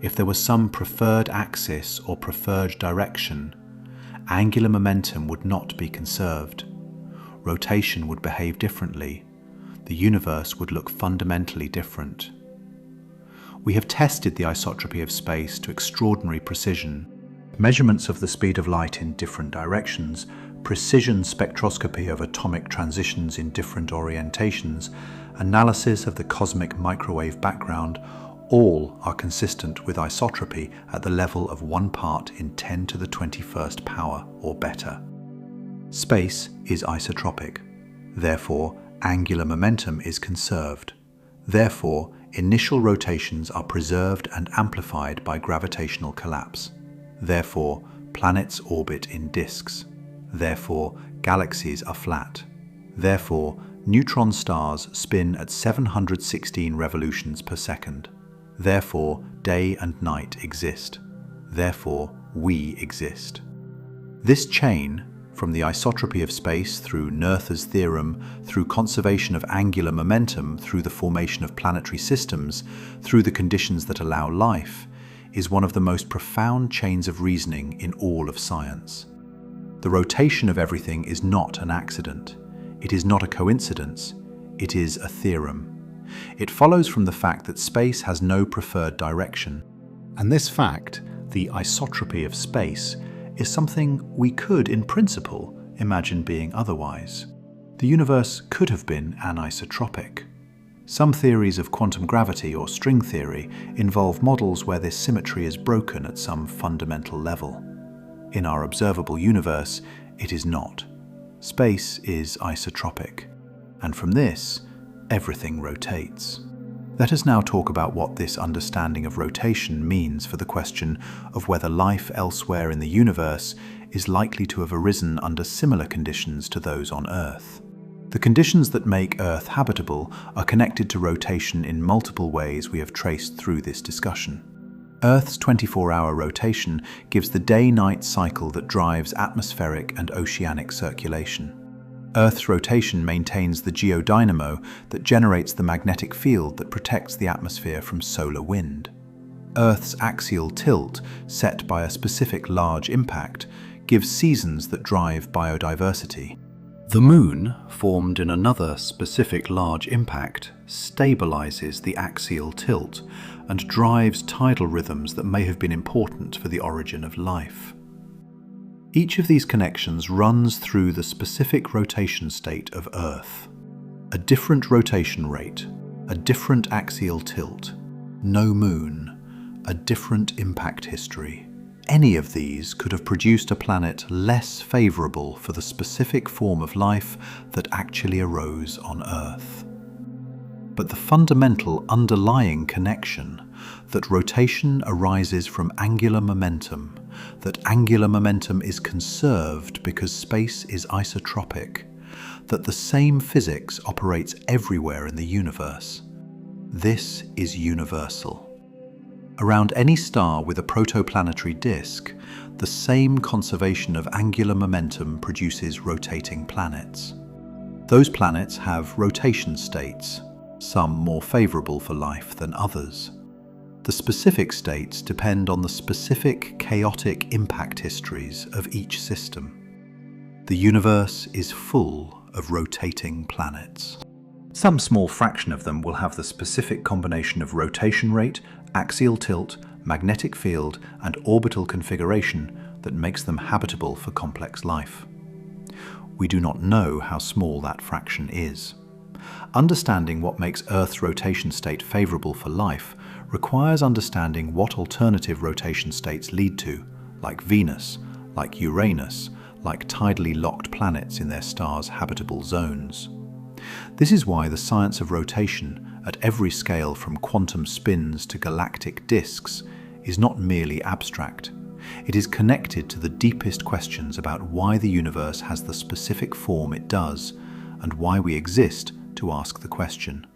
if there was some preferred axis or preferred direction, angular momentum would not be conserved. Rotation would behave differently. The universe would look fundamentally different. We have tested the isotropy of space to extraordinary precision. Measurements of the speed of light in different directions, precision spectroscopy of atomic transitions in different orientations, analysis of the cosmic microwave background, all are consistent with isotropy at the level of 1 part in 10 to the 21st power or better. Space is isotropic. Therefore, angular momentum is conserved. Therefore, initial rotations are preserved and amplified by gravitational collapse. Therefore, planets orbit in disks. Therefore, galaxies are flat. Therefore, neutron stars spin at 716 revolutions per second. Therefore, day and night exist. Therefore, we exist. This chain, from the isotropy of space through Noether's theorem, through conservation of angular momentum, through the formation of planetary systems, through the conditions that allow life, is one of the most profound chains of reasoning in all of science. The rotation of everything is not an accident. It is not a coincidence. It is a theorem. It follows from the fact that space has no preferred direction. And this fact, the isotropy of space, is something we could, in principle, imagine being otherwise. The universe could have been anisotropic. Some theories of quantum gravity or string theory involve models where this symmetry is broken at some fundamental level. In our observable universe, it is not. Space is isotropic, and from this, everything rotates. Let us now talk about what this understanding of rotation means for the question of whether life elsewhere in the universe is likely to have arisen under similar conditions to those on Earth. The conditions that make Earth habitable are connected to rotation in multiple ways we have traced through this discussion. Earth's 24-hour rotation gives the day-night cycle that drives atmospheric and oceanic circulation. Earth's rotation maintains the geodynamo that generates the magnetic field that protects the atmosphere from solar wind. Earth's axial tilt, set by a specific large impact, gives seasons that drive biodiversity. The Moon, formed in another specific large impact, stabilizes the axial tilt and drives tidal rhythms that may have been important for the origin of life. Each of these connections runs through the specific rotation state of Earth. A different rotation rate, a different axial tilt, no moon, a different impact history, any of these could have produced a planet less favorable for the specific form of life that actually arose on Earth. But the fundamental underlying connection that rotation arises from angular momentum, that angular momentum is conserved because space is isotropic, that the same physics operates everywhere in the universe. This is universal. Around any star with a protoplanetary disk, the same conservation of angular momentum produces rotating planets. Those planets have rotation states, some more favorable for life than others. The specific states depend on the specific chaotic impact histories of each system. The universe is full of rotating planets. Some small fraction of them will have the specific combination of rotation rate, axial tilt, magnetic field, and orbital configuration that makes them habitable for complex life. We do not know how small that fraction is. Understanding what makes Earth's rotation state favorable for life requires understanding what alternative rotation states lead to, like Venus, like Uranus, like tidally locked planets in their stars' habitable zones. This is why the science of rotation, at every scale from quantum spins to galactic disks, is not merely abstract. It is connected to the deepest questions about why the universe has the specific form it does, and why we exist to ask the question.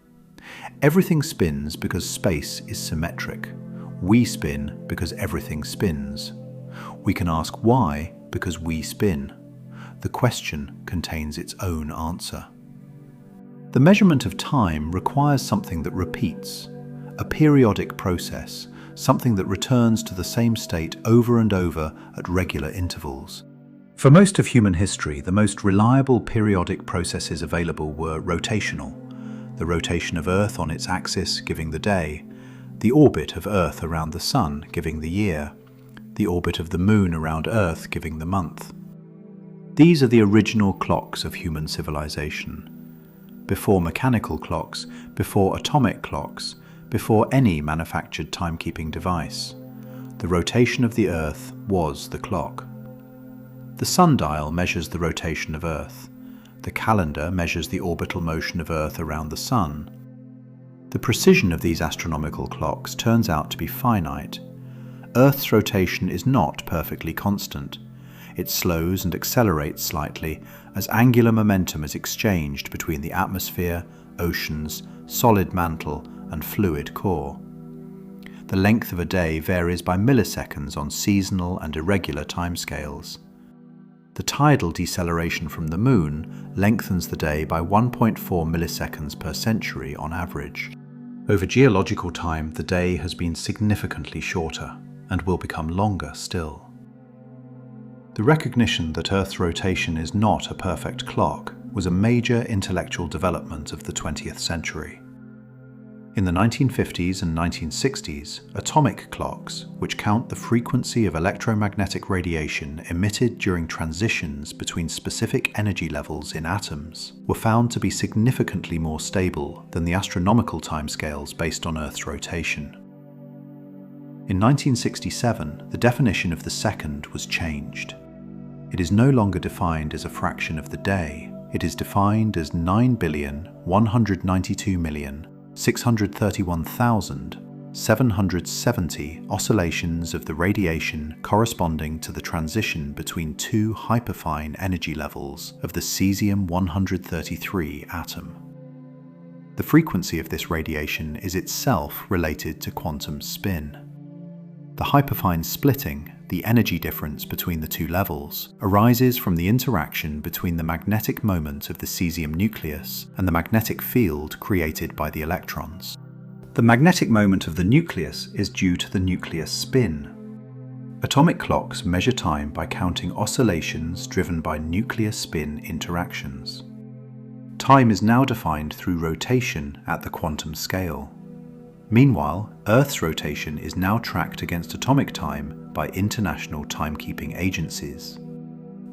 Everything spins because space is symmetric. We spin because everything spins. We can ask why because we spin. The question contains its own answer. The measurement of time requires something that repeats, a periodic process, something that returns to the same state over and over at regular intervals. For most of human history, the most reliable periodic processes available were rotational: the rotation of Earth on its axis giving the day, the orbit of Earth around the Sun giving the year, the orbit of the Moon around Earth giving the month. These are the original clocks of human civilization. Before mechanical clocks, before atomic clocks, before any manufactured timekeeping device, the rotation of the Earth was the clock. The sundial measures the rotation of Earth. The calendar measures the orbital motion of Earth around the Sun. The precision of these astronomical clocks turns out to be finite. Earth's rotation is not perfectly constant. It slows and accelerates slightly as angular momentum is exchanged between the atmosphere, oceans, solid mantle, and fluid core. The length of a day varies by milliseconds on seasonal and irregular timescales. The tidal deceleration from the Moon lengthens the day by 1.4 milliseconds per century on average. Over geological time, the day has been significantly shorter and will become longer still. The recognition that Earth's rotation is not a perfect clock was a major intellectual development of the 20th century. In the 1950s and 1960s, atomic clocks, which count the frequency of electromagnetic radiation emitted during transitions between specific energy levels in atoms, were found to be significantly more stable than the astronomical timescales based on Earth's rotation. In 1967, the definition of the second was changed. It is no longer defined as a fraction of the day. It is defined as 9,192,631,770 oscillations of the radiation corresponding to the transition between two hyperfine energy levels of the cesium-133 atom. The frequency of this radiation is itself related to quantum spin. The hyperfine splitting, the energy difference between the two levels, arises from the interaction between the magnetic moment of the cesium nucleus and the magnetic field created by the electrons. The magnetic moment of the nucleus is due to the nucleus spin. Atomic clocks measure time by counting oscillations driven by nucleus spin interactions. Time is now defined through rotation at the quantum scale. Meanwhile, Earth's rotation is now tracked against atomic time by international timekeeping agencies.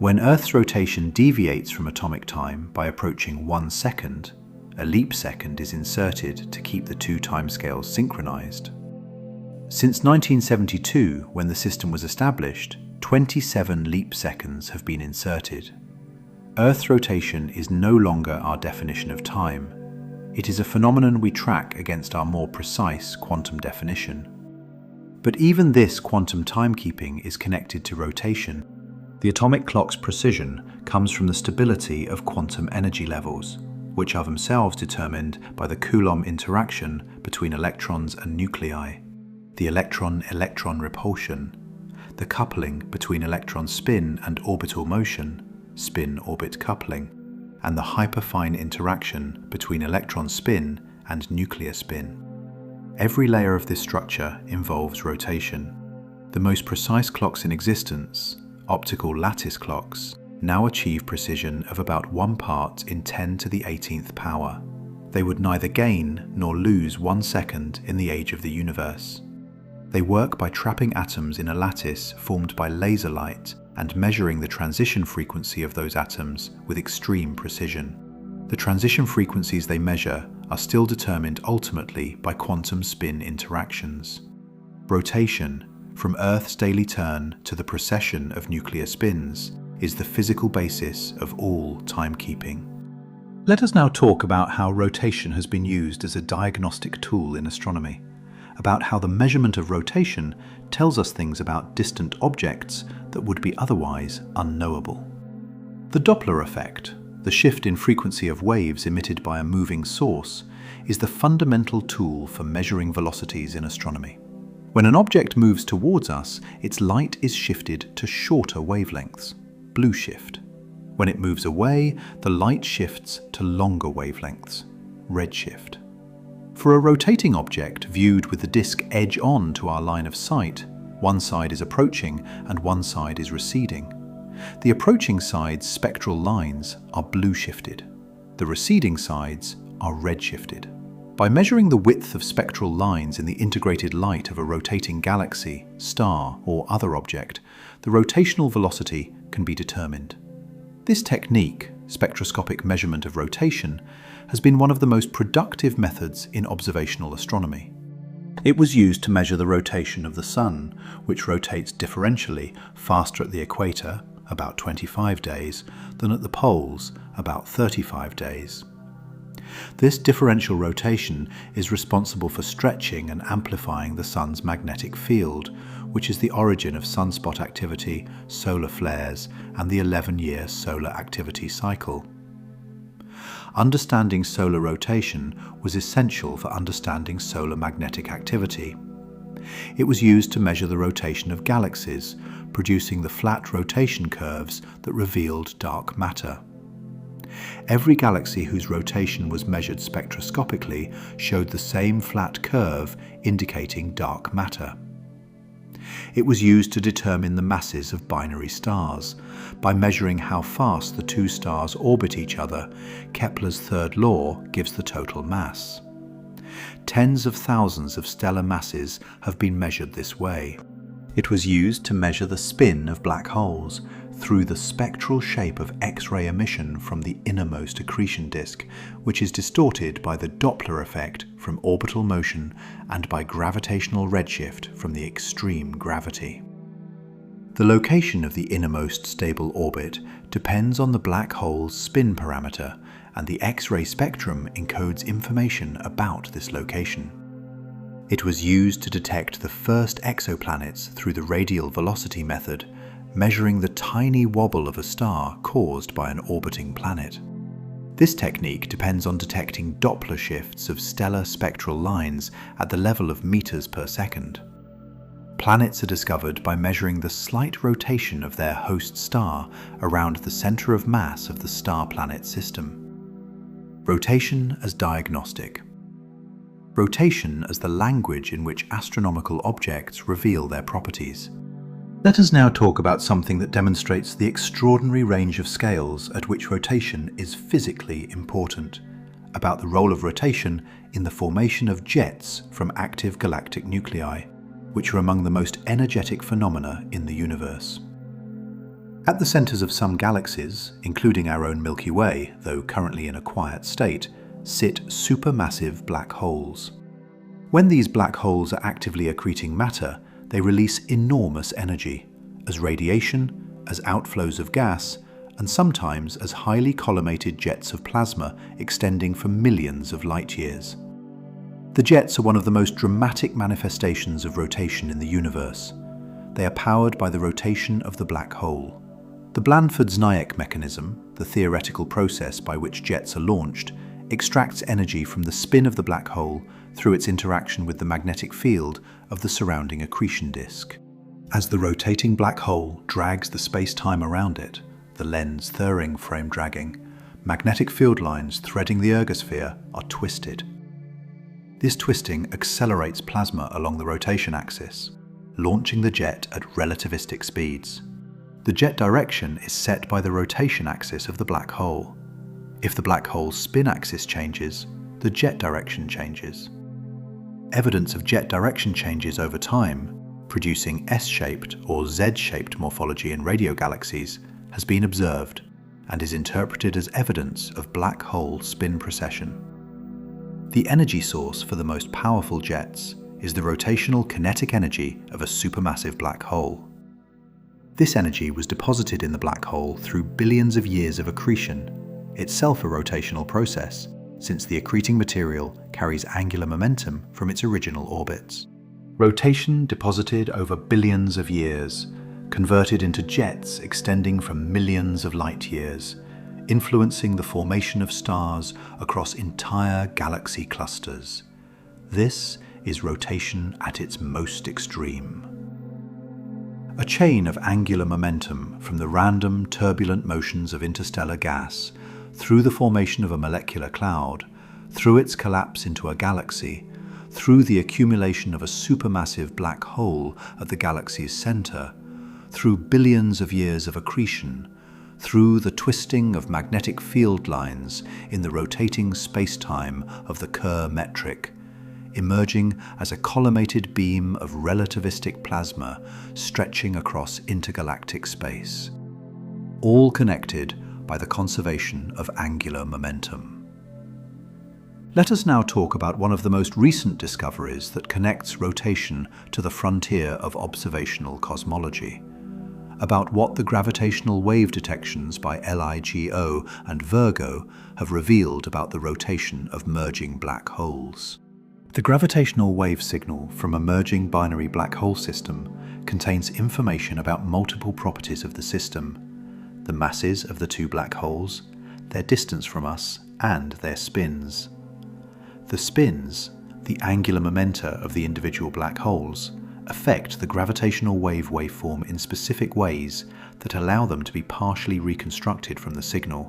When Earth's rotation deviates from atomic time by approaching 1 second, a leap second is inserted to keep the two timescales synchronized. Since 1972, when the system was established, 27 leap seconds have been inserted. Earth's rotation is no longer our definition of time. It is a phenomenon we track against our more precise quantum definition. But even this quantum timekeeping is connected to rotation. The atomic clock's precision comes from the stability of quantum energy levels, which are themselves determined by the Coulomb interaction between electrons and nuclei, the electron-electron repulsion, the coupling between electron spin and orbital motion, spin-orbit coupling, and the hyperfine interaction between electron spin and nuclear spin. Every layer of this structure involves rotation. The most precise clocks in existence, optical lattice clocks, now achieve precision of about 1 part in 10 to the 18th power. They would neither gain nor lose 1 second in the age of the universe. They work by trapping atoms in a lattice formed by laser light and measuring the transition frequency of those atoms with extreme precision. The transition frequencies they measure are still determined ultimately by quantum spin interactions. Rotation, from Earth's daily turn to the precession of nuclear spins, is the physical basis of all timekeeping. Let us now talk about how rotation has been used as a diagnostic tool in astronomy, about how the measurement of rotation tells us things about distant objects that would be otherwise unknowable. The Doppler effect, the shift in frequency of waves emitted by a moving source, is the fundamental tool for measuring velocities in astronomy. When an object moves towards us, its light is shifted to shorter wavelengths, blue shift. When it moves away, the light shifts to longer wavelengths, red shift. For a rotating object viewed with the disk edge on to our line of sight, one side is approaching and one side is receding. The approaching side's spectral lines are blue shifted. The receding sides are red shifted. By measuring the width of spectral lines in the integrated light of a rotating galaxy, star, or other object, the rotational velocity can be determined. This technique, spectroscopic measurement of rotation, has been one of the most productive methods in observational astronomy. It was used to measure the rotation of the Sun, which rotates differentially faster at the equator, about 25 days, than at the poles, about 35 days. This differential rotation is responsible for stretching and amplifying the Sun's magnetic field, which is the origin of sunspot activity, solar flares, and the 11-year solar activity cycle. Understanding solar rotation was essential for understanding solar magnetic activity. It was used to measure the rotation of galaxies, producing the flat rotation curves that revealed dark matter. Every galaxy whose rotation was measured spectroscopically showed the same flat curve indicating dark matter. It was used to determine the masses of binary stars. By measuring how fast the two stars orbit each other, Kepler's third law gives the total mass. Tens of thousands of stellar masses have been measured this way. It was used to measure the spin of black holes through the spectral shape of X-ray emission from the innermost accretion disk, which is distorted by the Doppler effect from orbital motion and by gravitational redshift from the extreme gravity. The location of the innermost stable orbit depends on the black hole's spin parameter, and the X-ray spectrum encodes information about this location. It was used to detect the first exoplanets through the radial velocity method, measuring the tiny wobble of a star caused by an orbiting planet. This technique depends on detecting Doppler shifts of stellar spectral lines at the level of meters per second. Planets are discovered by measuring the slight rotation of their host star around the center of mass of the star-planet system. Rotation as diagnostic. Rotation as the language in which astronomical objects reveal their properties. Let us now talk about something that demonstrates the extraordinary range of scales at which rotation is physically important, about the role of rotation in the formation of jets from active galactic nuclei, which are among the most energetic phenomena in the universe. At the centers of some galaxies, including our own Milky Way, though currently in a quiet state, sit supermassive black holes. When these black holes are actively accreting matter, they release enormous energy, as radiation, as outflows of gas, and sometimes as highly collimated jets of plasma extending for millions of light years. The jets are one of the most dramatic manifestations of rotation in the universe. They are powered by the rotation of the black hole. The Blandford-Znaiec mechanism, the theoretical process by which jets are launched, extracts energy from the spin of the black hole through its interaction with the magnetic field of the surrounding accretion disk. As the rotating black hole drags the space-time around it, the lens-Thirring frame dragging, magnetic field lines threading the ergosphere are twisted. This twisting accelerates plasma along the rotation axis, launching the jet at relativistic speeds. The jet direction is set by the rotation axis of the black hole. If the black hole's spin axis changes, the jet direction changes. Evidence of jet direction changes over time, producing S-shaped or Z-shaped morphology in radio galaxies, has been observed and is interpreted as evidence of black hole spin precession. The energy source for the most powerful jets is the rotational kinetic energy of a supermassive black hole. This energy was deposited in the black hole through billions of years of accretion, itself a rotational process, since the accreting material carries angular momentum from its original orbits. Rotation deposited over billions of years, converted into jets extending from millions of light years, influencing the formation of stars across entire galaxy clusters. This is rotation at its most extreme. A chain of angular momentum from the random turbulent motions of interstellar gas, through the formation of a molecular cloud, through its collapse into a galaxy, through the accumulation of a supermassive black hole at the galaxy's center, through billions of years of accretion, through the twisting of magnetic field lines in the rotating space-time of the Kerr metric, emerging as a collimated beam of relativistic plasma stretching across intergalactic space, all connected by the conservation of angular momentum. Let us now talk about one of the most recent discoveries that connects rotation to the frontier of observational cosmology, about what the gravitational wave detections by LIGO and Virgo have revealed about the rotation of merging black holes. The gravitational wave signal from a merging binary black hole system contains information about multiple properties of the system: the masses of the two black holes, their distance from us, and their spins. The spins, the angular momenta of the individual black holes, affect the gravitational wave waveform in specific ways that allow them to be partially reconstructed from the signal.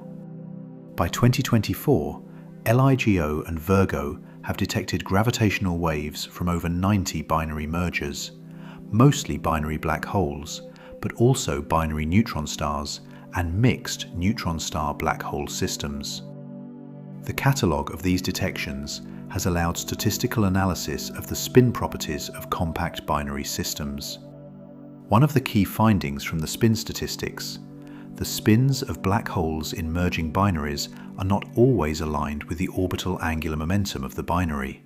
By 2024, LIGO and Virgo have detected gravitational waves from over 90 binary mergers, mostly binary black holes, but also binary neutron stars and mixed neutron star black hole systems. The catalogue of these detections has allowed statistical analysis of the spin properties of compact binary systems. One of the key findings from the spin statistics: the spins of black holes in merging binaries are not always aligned with the orbital angular momentum of the binary.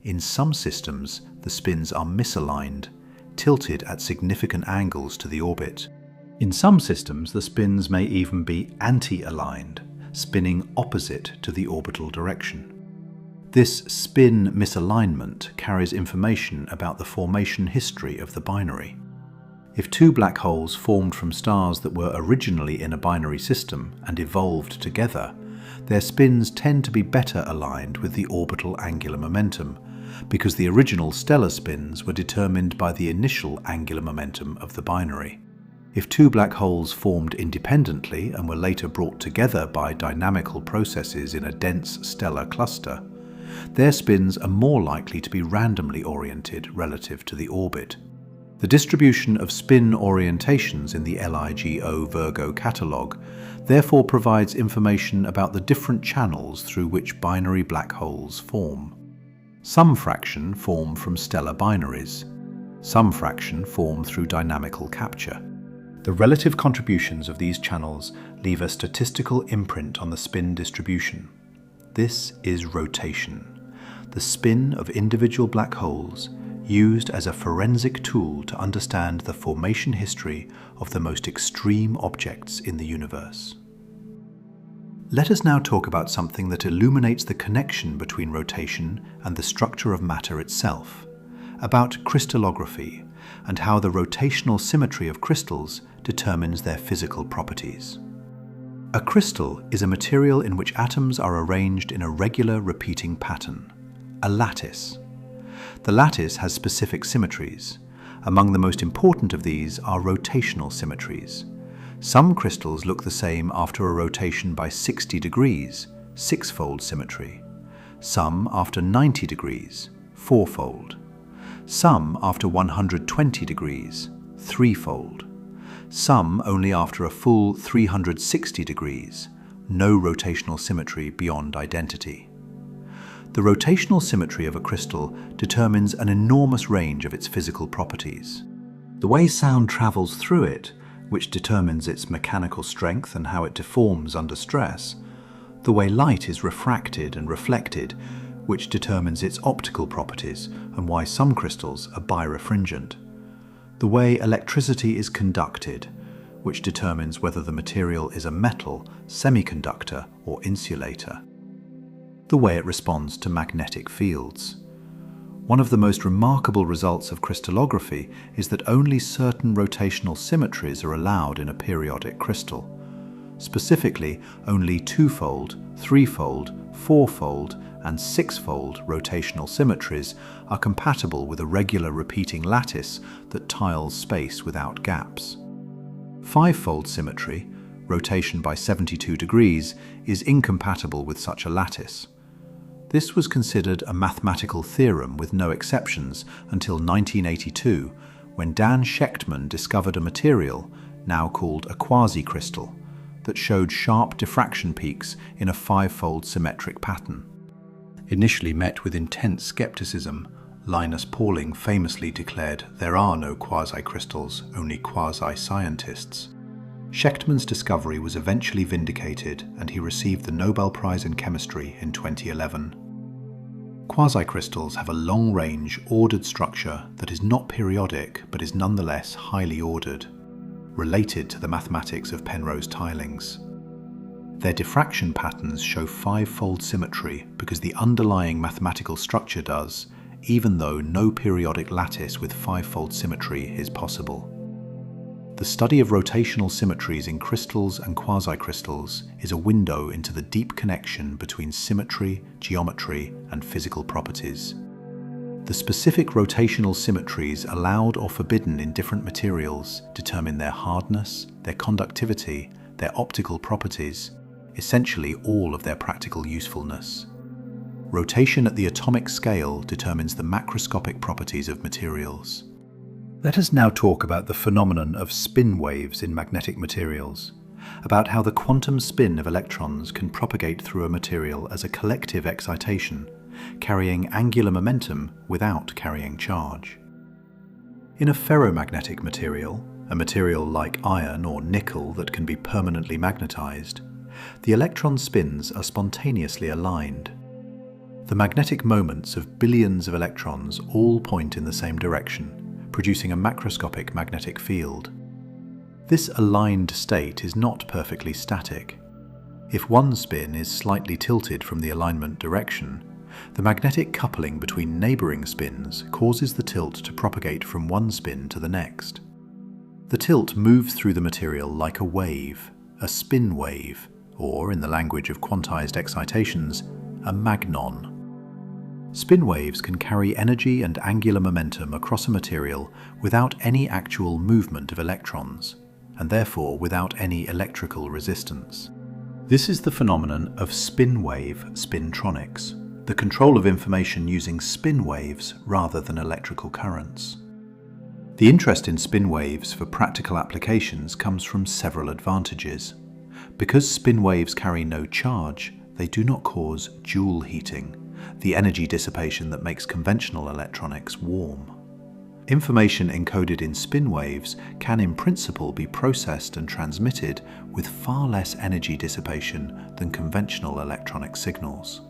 In some systems, the spins are misaligned, tilted at significant angles to the orbit. In some systems, the spins may even be anti-aligned, spinning opposite to the orbital direction. This spin misalignment carries information about the formation history of the binary. If two black holes formed from stars that were originally in a binary system and evolved together, their spins tend to be better aligned with the orbital angular momentum, because the original stellar spins were determined by the initial angular momentum of the binary. If two black holes formed independently and were later brought together by dynamical processes in a dense stellar cluster, their spins are more likely to be randomly oriented relative to the orbit. The distribution of spin orientations in the LIGO Virgo catalogue therefore provides information about the different channels through which binary black holes form. Some fraction form from stellar binaries. Some fraction form through dynamical capture. The relative contributions of these channels leave a statistical imprint on the spin distribution. This is rotation. the spin of individual black holes used as a forensic tool to understand the formation history of the most extreme objects in the universe. Let us now talk about something that illuminates the connection between rotation and the structure of matter itself, about crystallography and how the rotational symmetry of crystals determines their physical properties. A crystal is a material in which atoms are arranged in a regular repeating pattern, a lattice. The lattice has specific symmetries. Among the most important of these are rotational symmetries. Some crystals look the same after a rotation by 60 degrees, six-fold symmetry. Some after 90 degrees, four-fold. Some after 120 degrees, threefold. Some only after a full 360 degrees, no rotational symmetry beyond identity. The rotational symmetry of a crystal determines an enormous range of its physical properties. The way sound travels through it, which determines its mechanical strength and how it deforms under stress, the way light is refracted and reflected, which determines its optical properties and why some crystals are birefringent, the way electricity is conducted, which determines whether the material is a metal, semiconductor, or insulator, the way it responds to magnetic fields. One of the most remarkable results of crystallography is that only certain rotational symmetries are allowed in a periodic crystal. Specifically, only twofold, threefold, fourfold, and sixfold rotational symmetries are compatible with a regular repeating lattice that tiles space without gaps. Fivefold symmetry, rotation by 72 degrees, is incompatible with such a lattice. This was considered a mathematical theorem with no exceptions until 1982, when Dan Shechtman discovered a material, now called a quasi-crystal, that showed sharp diffraction peaks in a fivefold symmetric pattern. Initially met with intense skepticism, Linus Pauling famously declared, "There are no quasi-crystals, only quasi-scientists." Shechtman's discovery was eventually vindicated, and he received the Nobel Prize in Chemistry in 2011. Quasicrystals have a long-range, ordered structure that is not periodic but is nonetheless highly ordered, related to the mathematics of Penrose tilings. Their diffraction patterns show fivefold symmetry because the underlying mathematical structure does, even though no periodic lattice with fivefold symmetry is possible. The study of rotational symmetries in crystals and quasicrystals is a window into the deep connection between symmetry, geometry, and physical properties. The specific rotational symmetries allowed or forbidden in different materials determine their hardness, their conductivity, their optical properties, essentially all of their practical usefulness. Rotation at the atomic scale determines the macroscopic properties of materials. Let us now talk about the phenomenon of spin waves in magnetic materials, about how the quantum spin of electrons can propagate through a material as a collective excitation, carrying angular momentum without carrying charge. In a ferromagnetic material, a material like iron or nickel that can be permanently magnetized, the electron spins are spontaneously aligned. The magnetic moments of billions of electrons all point in the same direction, producing a macroscopic magnetic field. This aligned state is not perfectly static. If one spin is slightly tilted from the alignment direction, the magnetic coupling between neighboring spins causes the tilt to propagate from one spin to the next. The tilt moves through the material like a wave, a spin wave, or in the language of quantized excitations, a magnon. Spin waves can carry energy and angular momentum across a material without any actual movement of electrons, and therefore without any electrical resistance. This is the phenomenon of spin wave spintronics, the control of information using spin waves rather than electrical currents. The interest in spin waves for practical applications comes from several advantages. Because spin waves carry no charge, they do not cause Joule heating, the energy dissipation that makes conventional electronics warm. Information encoded in spin waves can in principle be processed and transmitted with far less energy dissipation than conventional electronic signals.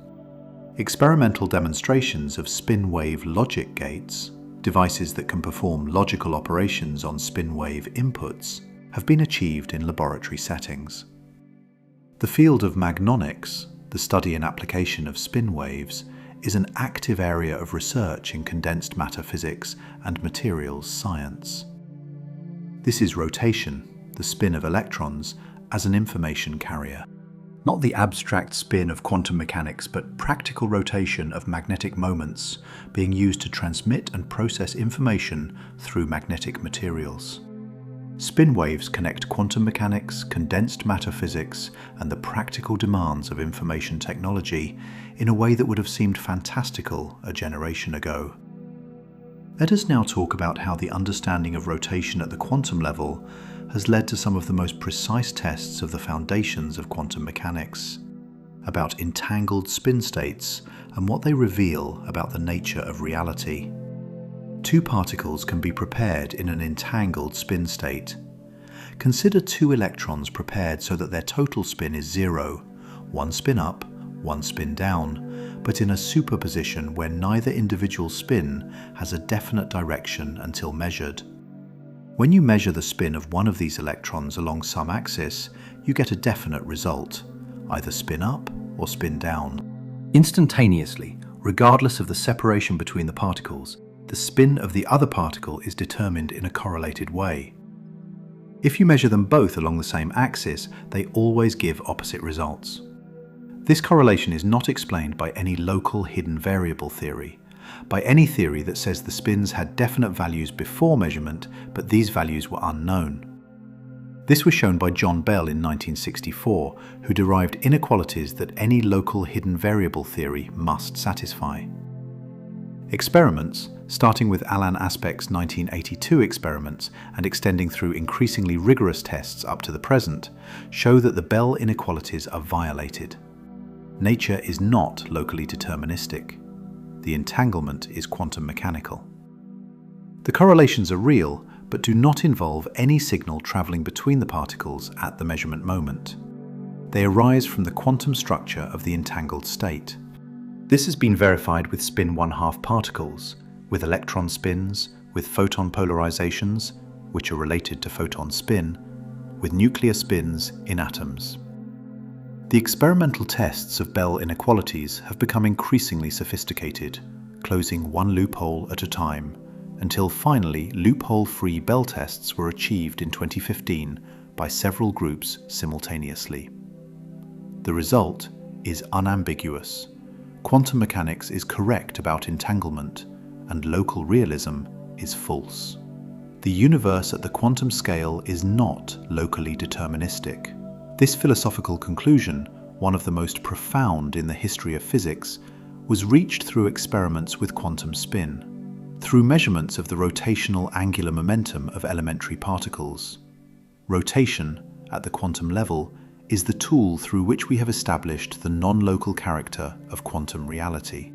Experimental demonstrations of spin-wave logic gates, devices that can perform logical operations on spin-wave inputs, have been achieved in laboratory settings. The field of magnonics, the study and application of spin waves, is an active area of research in condensed matter physics and materials science. This is rotation, the spin of electrons, as an information carrier. Not the abstract spin of quantum mechanics, but practical rotation of magnetic moments being used to transmit and process information through magnetic materials. Spin waves connect quantum mechanics, condensed matter physics, and the practical demands of information technology in a way that would have seemed fantastical a generation ago. Let us now talk about how the understanding of rotation at the quantum level has led to some of the most precise tests of the foundations of quantum mechanics, about entangled spin states and what they reveal about the nature of reality. Two particles can be prepared in an entangled spin state. Consider two electrons prepared so that their total spin is zero, one spin up, one spin down, but in a superposition where neither individual spin has a definite direction until measured. When you measure the spin of one of these electrons along some axis, you get a definite result, either spin up or spin down. Instantaneously, regardless of the separation between the particles, the spin of the other particle is determined in a correlated way. If you measure them both along the same axis, they always give opposite results. This correlation is not explained by any local hidden variable theory, by any theory that says the spins had definite values before measurement, but these values were unknown. This was shown by John Bell in 1964, who derived inequalities that any local hidden variable theory must satisfy. Experiments, starting with Alan Aspect's 1982 experiments and extending through increasingly rigorous tests up to the present, show that the Bell inequalities are violated. Nature is not locally deterministic. The entanglement is quantum mechanical. The correlations are real, but do not involve any signal traveling between the particles at the measurement moment. They arise from the quantum structure of the entangled state. This has been verified with spin 1/2 particles, with electron spins, with photon polarizations, which are related to photon spin, with nuclear spins in atoms. The experimental tests of Bell inequalities have become increasingly sophisticated, closing one loophole at a time, until finally loophole-free Bell tests were achieved in 2015 by several groups simultaneously. The result is unambiguous. Quantum mechanics is correct about entanglement, and local realism is false. The universe at the quantum scale is not locally deterministic. This philosophical conclusion, one of the most profound in the history of physics, was reached through experiments with quantum spin, through measurements of the rotational angular momentum of elementary particles. Rotation, at the quantum level, is the tool through which we have established the non-local character of quantum reality.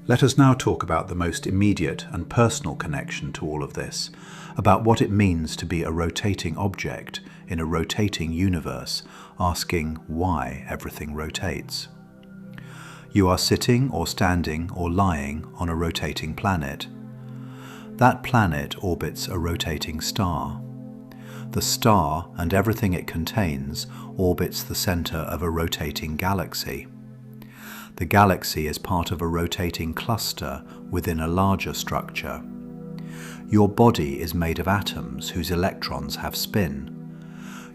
Let us now talk about the most immediate and personal connection to all of this, about what it means to be a rotating object in a rotating universe, asking why everything rotates. You are sitting or standing or lying on a rotating planet. That planet orbits a rotating star. The star and everything it contains orbits the center of a rotating galaxy. The galaxy is part of a rotating cluster within a larger structure. Your body is made of atoms whose electrons have spin.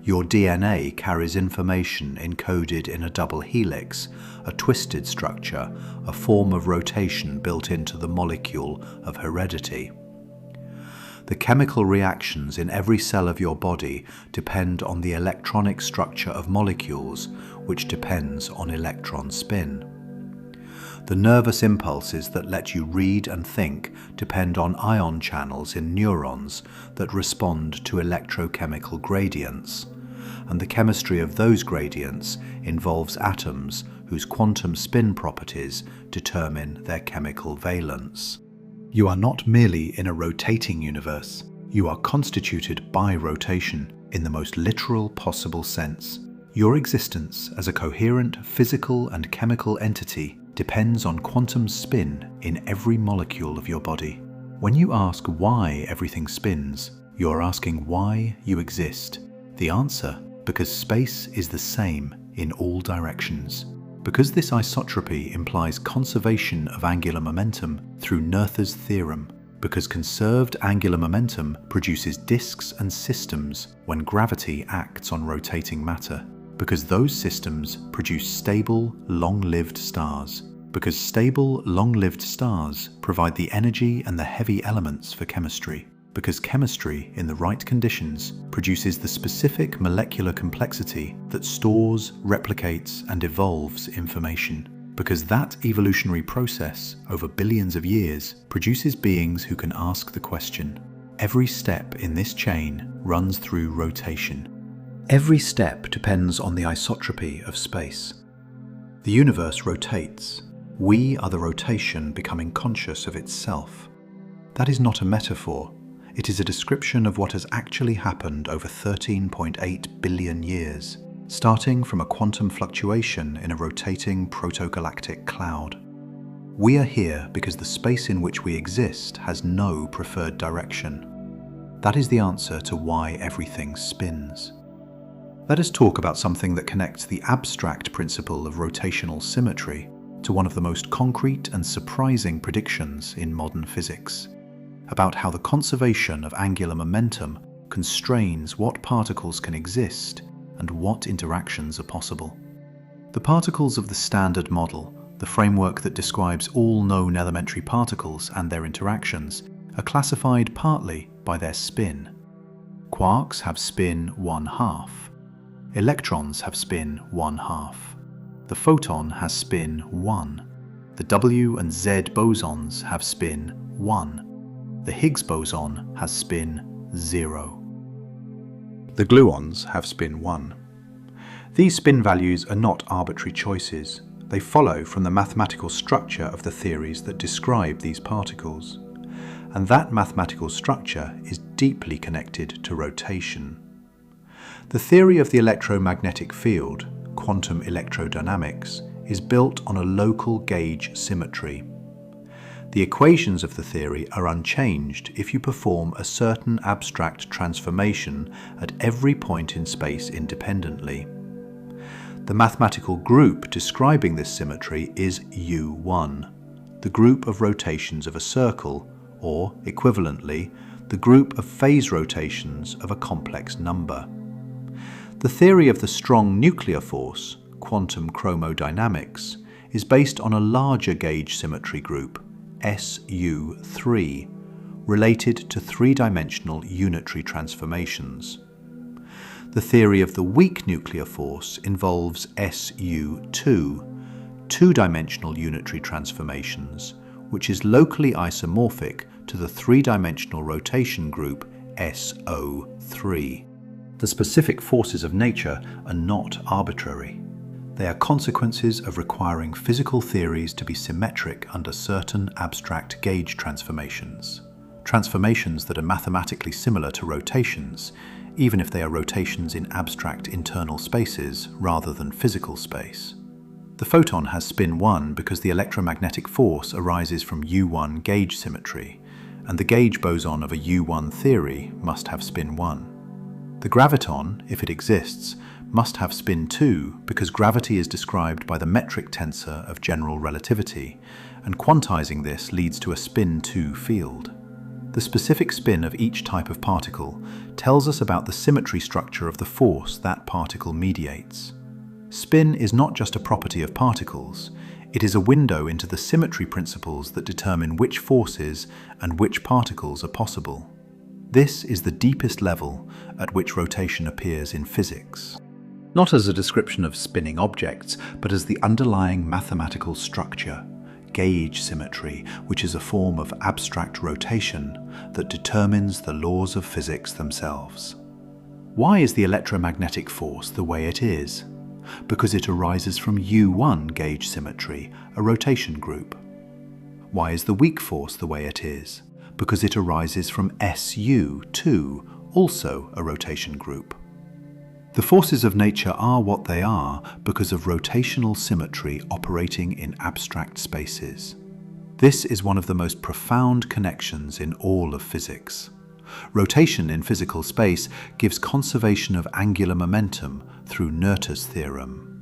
Your DNA carries information encoded in a double helix, a twisted structure, a form of rotation built into the molecule of heredity. The chemical reactions in every cell of your body depend on the electronic structure of molecules, which depends on electron spin. The nervous impulses that let you read and think depend on ion channels in neurons that respond to electrochemical gradients, and the chemistry of those gradients involves atoms whose quantum spin properties determine their chemical valence. You are not merely in a rotating universe, you are constituted by rotation in the most literal possible sense. Your existence as a coherent physical and chemical entity depends on quantum spin in every molecule of your body. When you ask why everything spins, you're asking why you exist. The answer: because space is the same in all directions. Because this isotropy implies conservation of angular momentum through Noether's theorem. Because conserved angular momentum produces disks and systems when gravity acts on rotating matter. Because those systems produce stable, long-lived stars. Because stable, long-lived stars provide the energy and the heavy elements for chemistry. Because chemistry, in the right conditions, produces the specific molecular complexity that stores, replicates, and evolves information. Because that evolutionary process, over billions of years, produces beings who can ask the question. Every step in this chain runs through rotation. Every step depends on the isotropy of space. The universe rotates. We are the rotation becoming conscious of itself. That is not a metaphor. It is a description of what has actually happened over 13.8 billion years, starting from a quantum fluctuation in a rotating protogalactic cloud. We are here because the space in which we exist has no preferred direction. That is the answer to why everything spins. Let us talk about something that connects the abstract principle of rotational symmetry to one of the most concrete and surprising predictions in modern physics, about how the conservation of angular momentum constrains what particles can exist and what interactions are possible. The particles of the Standard Model, the framework that describes all known elementary particles and their interactions, are classified partly by their spin. Quarks have spin 1/2. Electrons have spin 1/2. The photon has spin 1. The W and Z bosons have spin 1. The Higgs boson has spin 0. The gluons have spin 1. These spin values are not arbitrary choices. They follow from the mathematical structure of the theories that describe these particles. And that mathematical structure is deeply connected to rotation. The theory of the electromagnetic field, quantum electrodynamics, is built on a local gauge symmetry. The equations of the theory are unchanged if you perform a certain abstract transformation at every point in space independently. The mathematical group describing this symmetry is U1, the group of rotations of a circle, or, equivalently, the group of phase rotations of a complex number. The theory of the strong nuclear force, quantum chromodynamics, is based on a larger gauge symmetry group, SU3, related to three-dimensional unitary transformations. The theory of the weak nuclear force involves SU2, two-dimensional unitary transformations, which is locally isomorphic to the three-dimensional rotation group SO3. The specific forces of nature are not arbitrary. They are consequences of requiring physical theories to be symmetric under certain abstract gauge transformations. Transformations that are mathematically similar to rotations, even if they are rotations in abstract internal spaces rather than physical space. The photon has spin 1 because the electromagnetic force arises from U1 gauge symmetry, and the gauge boson of a U1 theory must have spin 1. The graviton, if it exists, must have spin 2 because gravity is described by the metric tensor of general relativity, and quantizing this leads to a spin 2 field. The specific spin of each type of particle tells us about the symmetry structure of the force that particle mediates. Spin is not just a property of particles, it is a window into the symmetry principles that determine which forces and which particles are possible. This is the deepest level at which rotation appears in physics. Not as a description of spinning objects, but as the underlying mathematical structure, gauge symmetry, which is a form of abstract rotation that determines the laws of physics themselves. Why is the electromagnetic force the way it is? Because it arises from U1 gauge symmetry, a rotation group. Why is the weak force the way it is? Because it arises from SU2, also a rotation group. The forces of nature are what they are because of rotational symmetry operating in abstract spaces. This is one of the most profound connections in all of physics. Rotation in physical space gives conservation of angular momentum through Noether's theorem.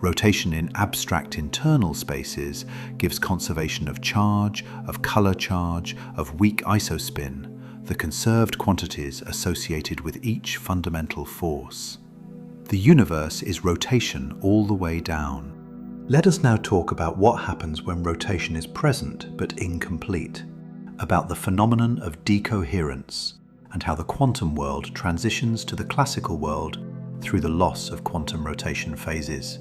Rotation in abstract internal spaces gives conservation of charge, of color charge, of weak isospin, the conserved quantities associated with each fundamental force. The universe is rotation all the way down. Let us now talk about what happens when rotation is present but incomplete, about the phenomenon of decoherence, and how the quantum world transitions to the classical world through the loss of quantum rotation phases.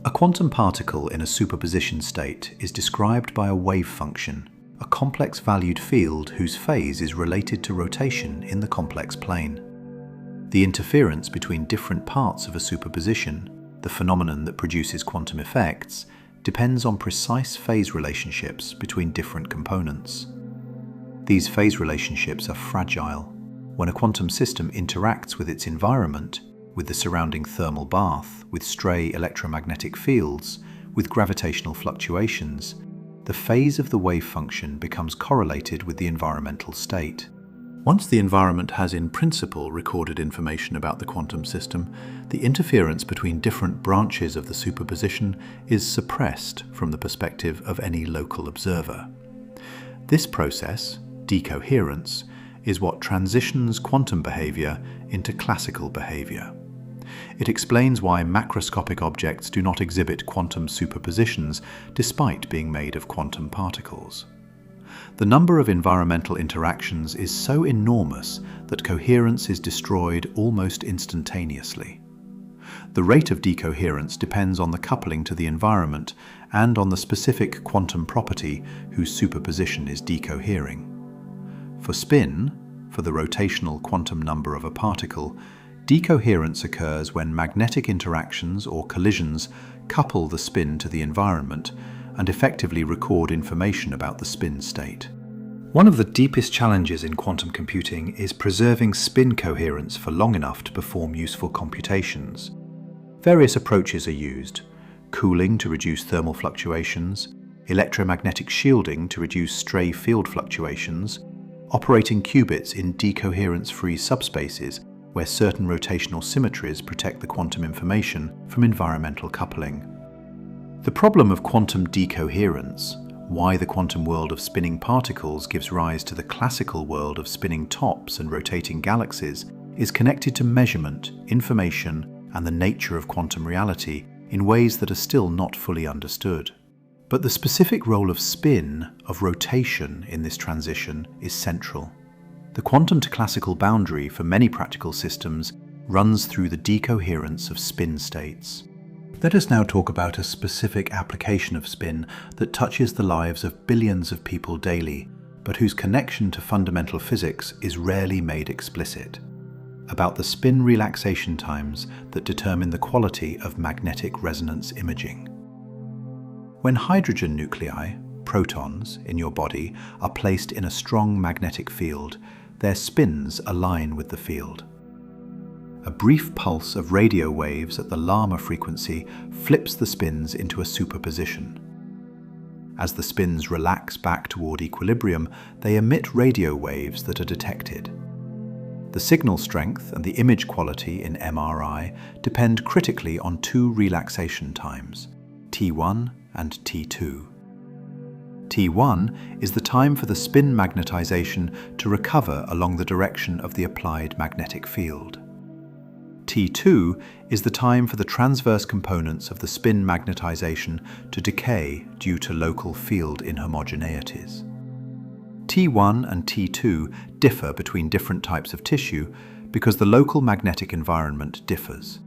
A quantum particle in a superposition state is described by a wave function, a complex valued field whose phase is related to rotation in the complex plane. The interference between different parts of a superposition, the phenomenon that produces quantum effects, depends on precise phase relationships between different components. These phase relationships are fragile. When a quantum system interacts with its environment, with the surrounding thermal bath, with stray electromagnetic fields, with gravitational fluctuations, the phase of the wave function becomes correlated with the environmental state. Once the environment has in principle recorded information about the quantum system, the interference between different branches of the superposition is suppressed from the perspective of any local observer. This process, decoherence, is what transitions quantum behavior into classical behavior. It explains why macroscopic objects do not exhibit quantum superpositions despite being made of quantum particles. The number of environmental interactions is so enormous that coherence is destroyed almost instantaneously. The rate of decoherence depends on the coupling to the environment and on the specific quantum property whose superposition is decohering. For spin, for the rotational quantum number of a particle, decoherence occurs when magnetic interactions or collisions couple the spin to the environment and effectively record information about the spin state. One of the deepest challenges in quantum computing is preserving spin coherence for long enough to perform useful computations. Various approaches are used: cooling to reduce thermal fluctuations, electromagnetic shielding to reduce stray field fluctuations, operating qubits in decoherence-free subspaces where certain rotational symmetries protect the quantum information from environmental coupling. The problem of quantum decoherence, why the quantum world of spinning particles gives rise to the classical world of spinning tops and rotating galaxies, is connected to measurement, information, and the nature of quantum reality in ways that are still not fully understood. But the specific role of spin, of rotation in this transition, is central. The quantum to classical boundary for many practical systems runs through the decoherence of spin states. Let us now talk about a specific application of spin that touches the lives of billions of people daily, but whose connection to fundamental physics is rarely made explicit. About the spin relaxation times that determine the quality of magnetic resonance imaging. When hydrogen nuclei, protons, in your body are placed in a strong magnetic field, their spins align with the field. A brief pulse of radio waves at the lambda frequency flips the spins into a superposition. As the spins relax back toward equilibrium, they emit radio waves that are detected. The signal strength and the image quality in MRI depend critically on two relaxation times, T1 and T2. T1 is the time for the spin magnetization to recover along the direction of the applied magnetic field. T2 is the time for the transverse components of the spin magnetization to decay due to local field inhomogeneities. T1 and T2 differ between different types of tissue because the local magnetic environment differs.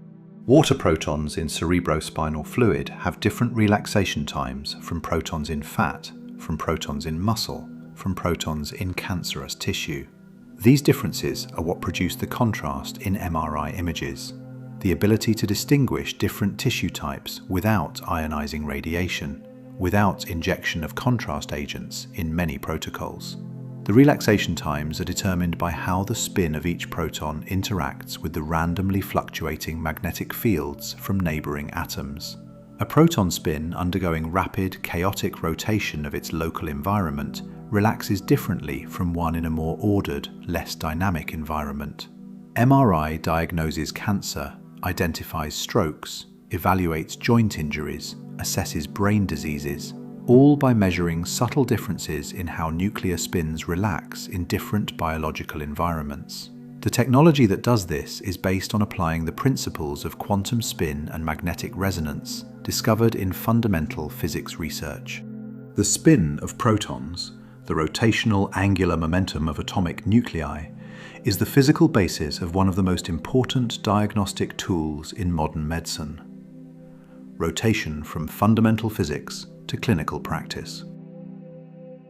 Water protons in cerebrospinal fluid have different relaxation times from protons in fat, from protons in muscle, from protons in cancerous tissue. These differences are what produce the contrast in MRI images, the ability to distinguish different tissue types without ionizing radiation, without injection of contrast agents in many protocols. The relaxation times are determined by how the spin of each proton interacts with the randomly fluctuating magnetic fields from neighboring atoms. A proton spin undergoing rapid, chaotic rotation of its local environment relaxes differently from one in a more ordered, less dynamic environment. MRI diagnoses cancer, identifies strokes, evaluates joint injuries, assesses brain diseases, all by measuring subtle differences in how nuclear spins relax in different biological environments. The technology that does this is based on applying the principles of quantum spin and magnetic resonance discovered in fundamental physics research. The spin of protons, the rotational angular momentum of atomic nuclei, is the physical basis of one of the most important diagnostic tools in modern medicine. Rotation from fundamental physics to clinical practice.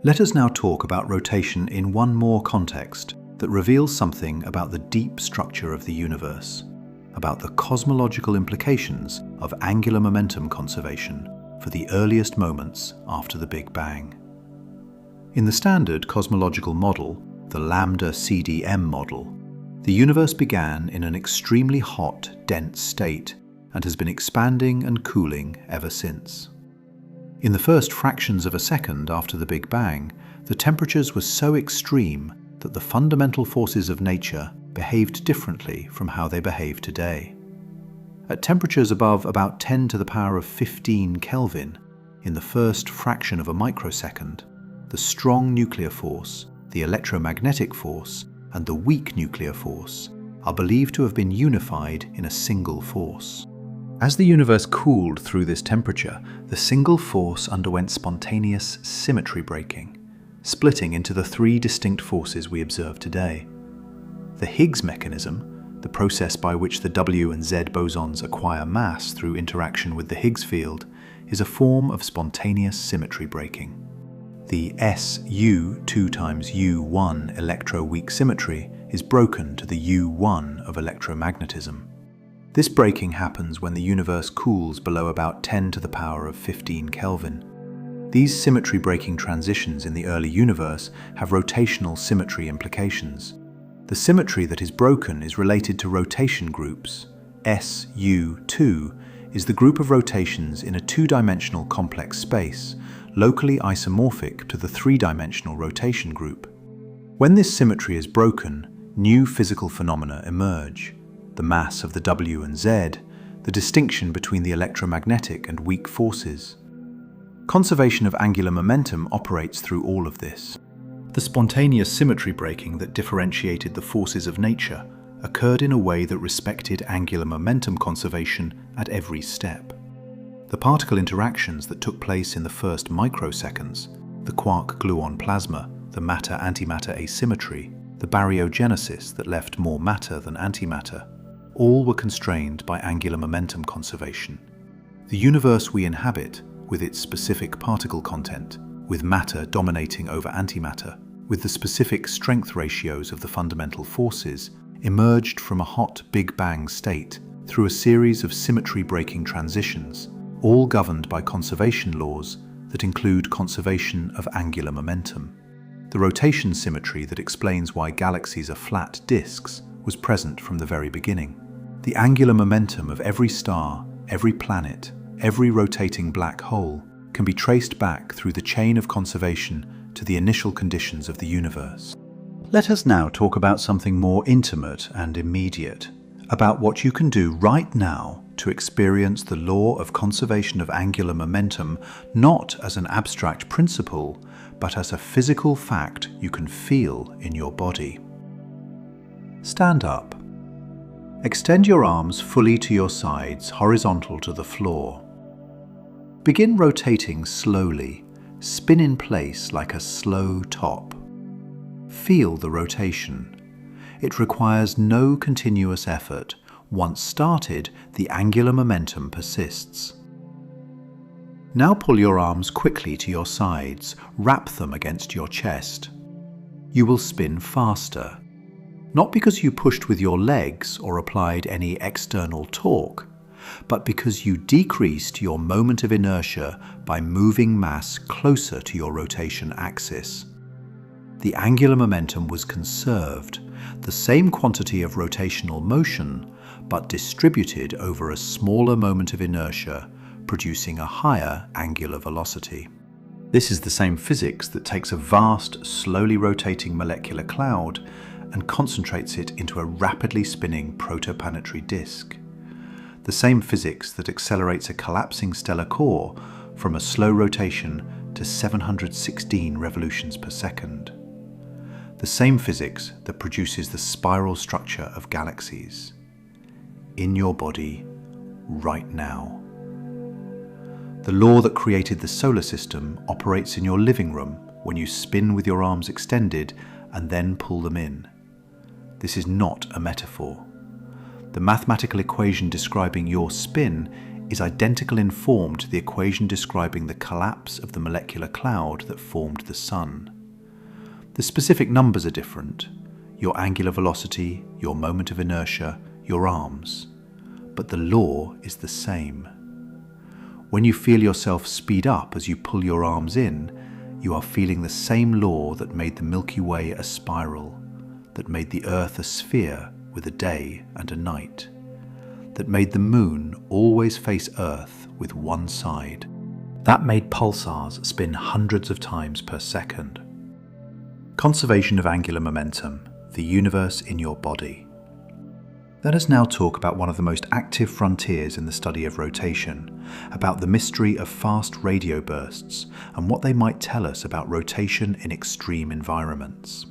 Let us now talk about rotation in one more context that reveals something about the deep structure of the universe, about the cosmological implications of angular momentum conservation for the earliest moments after the Big Bang. In the standard cosmological model, the lambda CDM model, the universe began in an extremely hot, dense state and has been expanding and cooling ever since. In the first fractions of a second after the Big Bang, the temperatures were so extreme that the fundamental forces of nature behaved differently from how they behave today. At temperatures above about 10 to the power of 15 Kelvin, in the first fraction of a microsecond, the strong nuclear force, the electromagnetic force, and the weak nuclear force are believed to have been unified in a single force. As the universe cooled through this temperature, the single force underwent spontaneous symmetry breaking, splitting into the three distinct forces we observe today. The Higgs mechanism, the process by which the W and Z bosons acquire mass through interaction with the Higgs field, is a form of spontaneous symmetry breaking. The SU 2 times U1 electroweak symmetry is broken to the U1 of electromagnetism. This breaking happens when the universe cools below about 10 to the power of 15 Kelvin. These symmetry-breaking transitions in the early universe have rotational symmetry implications. The symmetry that is broken is related to rotation groups. SU2 is the group of rotations in a two-dimensional complex space, locally isomorphic to the three-dimensional rotation group. When this symmetry is broken, new physical phenomena emerge. The mass of the W and Z, the distinction between the electromagnetic and weak forces. Conservation of angular momentum operates through all of this. The spontaneous symmetry breaking that differentiated the forces of nature occurred in a way that respected angular momentum conservation at every step. The particle interactions that took place in the first microseconds, the quark-gluon plasma, the matter-antimatter asymmetry, the baryogenesis that left more matter than antimatter, all were constrained by angular momentum conservation. The universe we inhabit, with its specific particle content, with matter dominating over antimatter, with the specific strength ratios of the fundamental forces, emerged from a hot Big Bang state through a series of symmetry-breaking transitions, all governed by conservation laws that include conservation of angular momentum. The rotation symmetry that explains why galaxies are flat disks was present from the very beginning. The angular momentum of every star, every planet, every rotating black hole can be traced back through the chain of conservation to the initial conditions of the universe. Let us now talk about something more intimate and immediate, about what you can do right now to experience the law of conservation of angular momentum not as an abstract principle, but as a physical fact you can feel in your body. Stand up. Extend your arms fully to your sides, horizontal to the floor. Begin rotating slowly. Spin in place like a slow top. Feel the rotation. It requires no continuous effort. Once started, the angular momentum persists. Now pull your arms quickly to your sides, wrap them against your chest. You will spin faster. Not because you pushed with your legs or applied any external torque, but because you decreased your moment of inertia by moving mass closer to your rotation axis. the angular momentum was conserved, the same quantity of rotational motion, but distributed over a smaller moment of inertia, producing a higher angular velocity. This is the same physics that takes a vast, slowly rotating molecular cloud and concentrates it into a rapidly spinning protoplanetary disk. The same physics that accelerates a collapsing stellar core from a slow rotation to 716 revolutions per second. The same physics that produces the spiral structure of galaxies. In your body, right now. The law that created the solar system operates in your living room when you spin with your arms extended and then pull them in. This is not a metaphor. The mathematical equation describing your spin is identical in form to the equation describing the collapse of the molecular cloud that formed the Sun. The specific numbers are different: your angular velocity, your moment of inertia, your arms. But the law is the same. When you feel yourself speed up as you pull your arms in, you are feeling the same law that made the Milky Way a spiral, that made the Earth a sphere with a day and a night, that made the Moon always face Earth with one side, that made pulsars spin hundreds of times per second. Conservation of angular momentum, the universe in your body. Let us now talk about one of the most active frontiers in the study of rotation, about the mystery of fast radio bursts and what they might tell us about rotation in extreme environments.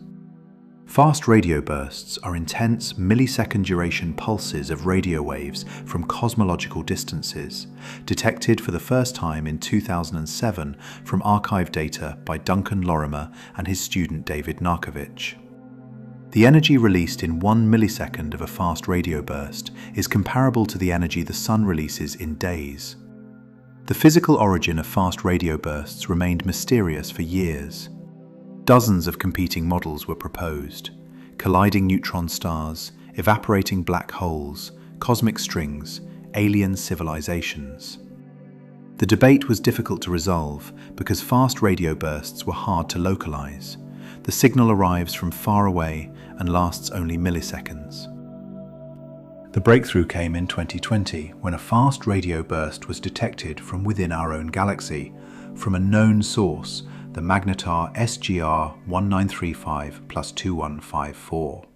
Fast radio bursts are intense millisecond duration pulses of radio waves from cosmological distances, detected for the first time in 2007 from archive data by Duncan Lorimer and his student David Narkovich. The energy released in 1 millisecond of a fast radio burst is comparable to the energy the Sun releases in days. The physical origin of fast radio bursts remained mysterious for years. Dozens of competing models were proposed: colliding neutron stars, evaporating black holes, cosmic strings, alien civilizations. The debate was difficult to resolve because fast radio bursts were hard to localize. The signal arrives from far away and lasts only milliseconds. The breakthrough came in 2020 when a fast radio burst was detected from within our own galaxy, from a known source, the magnetar SGR 1935+2154.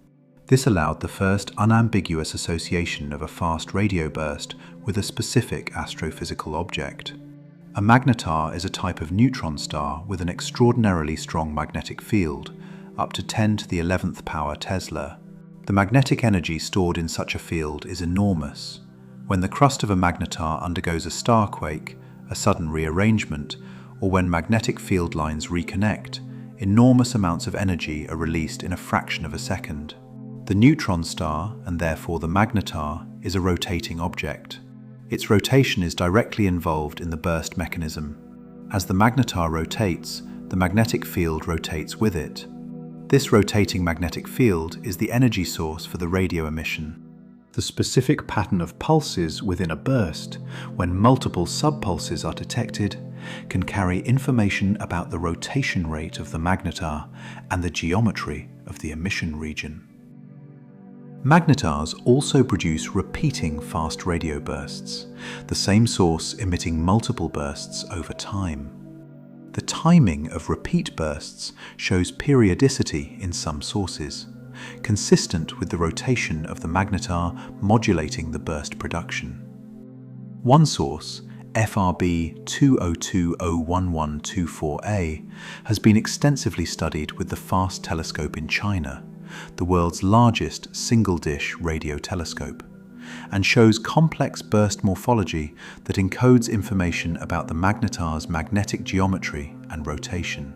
This allowed the first unambiguous association of a fast radio burst with a specific astrophysical object. A magnetar is a type of neutron star with an extraordinarily strong magnetic field, up to 10 to the 11th power Tesla. The magnetic energy stored in such a field is enormous. When the crust of a magnetar undergoes a starquake, a sudden rearrangement, or when magnetic field lines reconnect, enormous amounts of energy are released in a fraction of a second. The neutron star, and therefore the magnetar, is a rotating object. Its rotation is directly involved in the burst mechanism. As the magnetar rotates, the magnetic field rotates with it. This rotating magnetic field is the energy source for the radio emission. The specific pattern of pulses within a burst, when multiple subpulses are detected, can carry information about the rotation rate of the magnetar and the geometry of the emission region. Magnetars also produce repeating fast radio bursts, the same source emitting multiple bursts over time. The timing of repeat bursts shows periodicity in some sources, consistent with the rotation of the magnetar modulating the burst production. One source, FRB 202011224A, has been extensively studied with the FAST telescope in China, the world's largest single-dish radio telescope, and shows complex burst morphology that encodes information about the magnetar's magnetic geometry and rotation.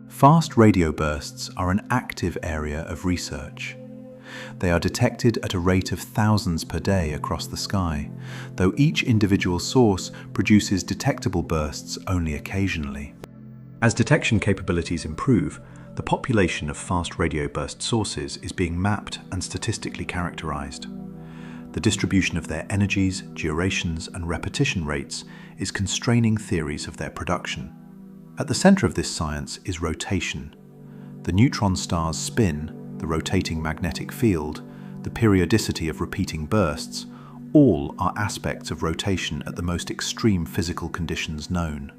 Fast radio bursts are an active area of research. They are detected at a rate of thousands per day across the sky, though each individual source produces detectable bursts only occasionally. As detection capabilities improve, the population of fast radio burst sources is being mapped and statistically characterized. The distribution of their energies, durations, and repetition rates is constraining theories of their production. At the center of this science is rotation. The neutron star's spin, the rotating magnetic field, the periodicity of repeating bursts, all are aspects of rotation at the most extreme physical conditions known.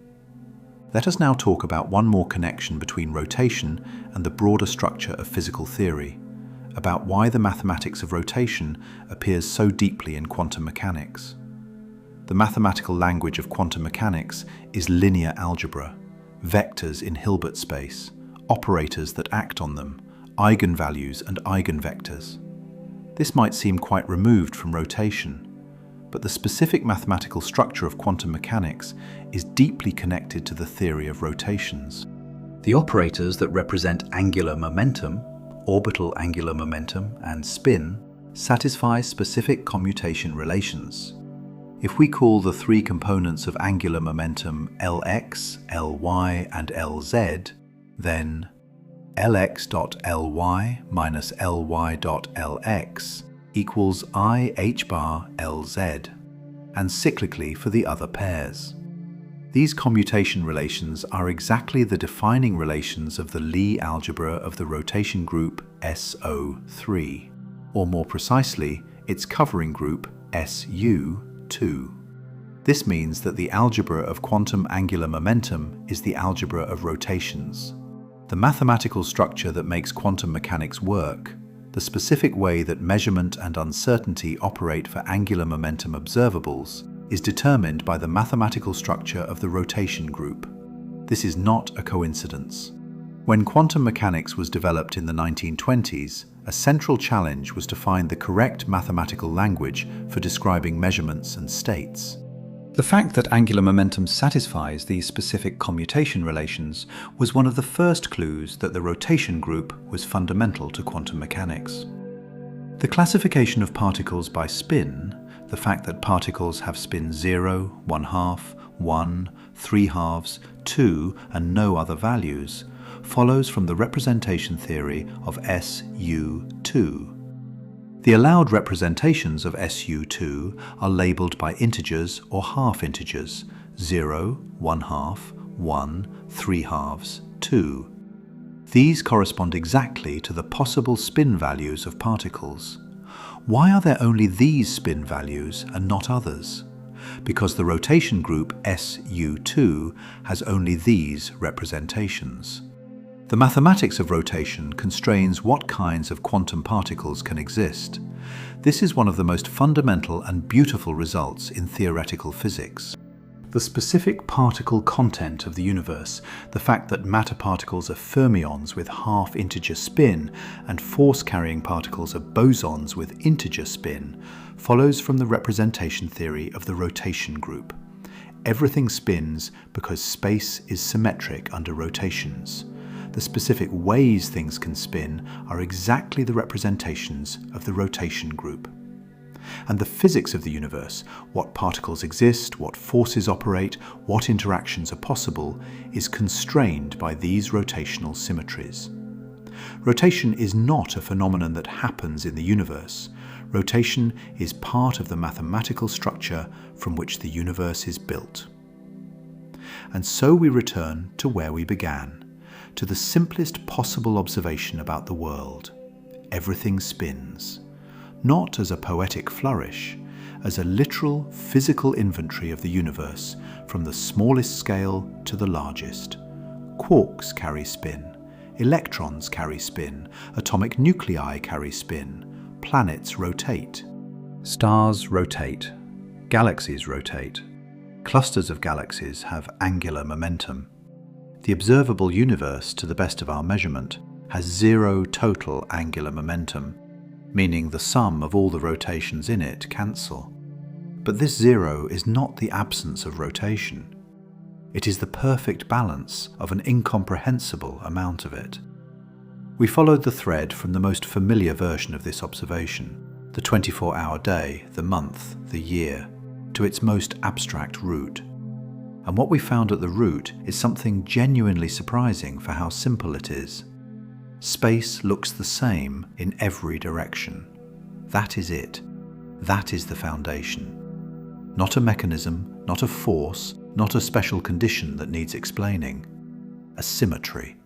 Let us now talk about one more connection between rotation and the broader structure of physical theory, about why the mathematics of rotation appears so deeply in quantum mechanics. The mathematical language of quantum mechanics is linear algebra, vectors in Hilbert space, operators that act on them, eigenvalues and eigenvectors. This might seem quite removed from rotation, but the specific mathematical structure of quantum mechanics is deeply connected to the theory of rotations. The operators that represent angular momentum, orbital angular momentum, and spin satisfy specific commutation relations. If we call the three components of angular momentum Lx, Ly, and Lz, then Lx.Ly minus Ly.Lx equals I h bar Lz, and cyclically for the other pairs. These commutation relations are exactly the defining relations of the Lie algebra of the rotation group SO3, or more precisely, its covering group SU2. This means that the algebra of quantum angular momentum is the algebra of rotations. The mathematical structure that makes quantum mechanics work, the specific way that measurement and uncertainty operate for angular momentum observables, is determined by the mathematical structure of the rotation group. This is not a coincidence. When quantum mechanics was developed in the 1920s, a central challenge was to find the correct mathematical language for describing measurements and states. The fact that angular momentum satisfies these specific commutation relations was one of the first clues that the rotation group was fundamental to quantum mechanics. The classification of particles by spin, the fact that particles have spin 0, 1/2, 1, 3/2, 2, and no other values, follows from the representation theory of SU2. The allowed representations of SU2 are labelled by integers or half integers, 0, 1/2, 1, 3/2, 2. These correspond exactly to the possible spin values of particles. Why are there only these spin values and not others? Because the rotation group SU2 has only these representations. The mathematics of rotation constrains what kinds of quantum particles can exist. This is one of the most fundamental and beautiful results in theoretical physics. The specific particle content of the universe, the fact that matter particles are fermions with half-integer spin and force-carrying particles are bosons with integer spin, follows from the representation theory of the rotation group. Everything spins because space is symmetric under rotations. The specific ways things can spin are exactly the representations of the rotation group. And the physics of the universe, what particles exist, what forces operate, what interactions are possible, is constrained by these rotational symmetries. Rotation is not a phenomenon that happens in the universe. Rotation is part of the mathematical structure from which the universe is built. And so we return to where we began, to the simplest possible observation about the world. Everything spins. Not as a poetic flourish, as a literal physical inventory of the universe, from the smallest scale to the largest. Quarks carry spin, electrons carry spin, atomic nuclei carry spin, planets rotate. Stars rotate, galaxies rotate. Clusters of galaxies have angular momentum. The observable universe, to the best of our measurement, has zero total angular momentum, meaning the sum of all the rotations in it cancel. But this zero is not the absence of rotation. It is the perfect balance of an incomprehensible amount of it. We followed the thread from the most familiar version of this observation, the 24-hour day, the month, the year, to its most abstract root. And what we found at the root is something genuinely surprising for how simple it is. Space looks the same in every direction. That is it. That is the foundation. Not a mechanism, not a force, not a special condition that needs explaining. A symmetry.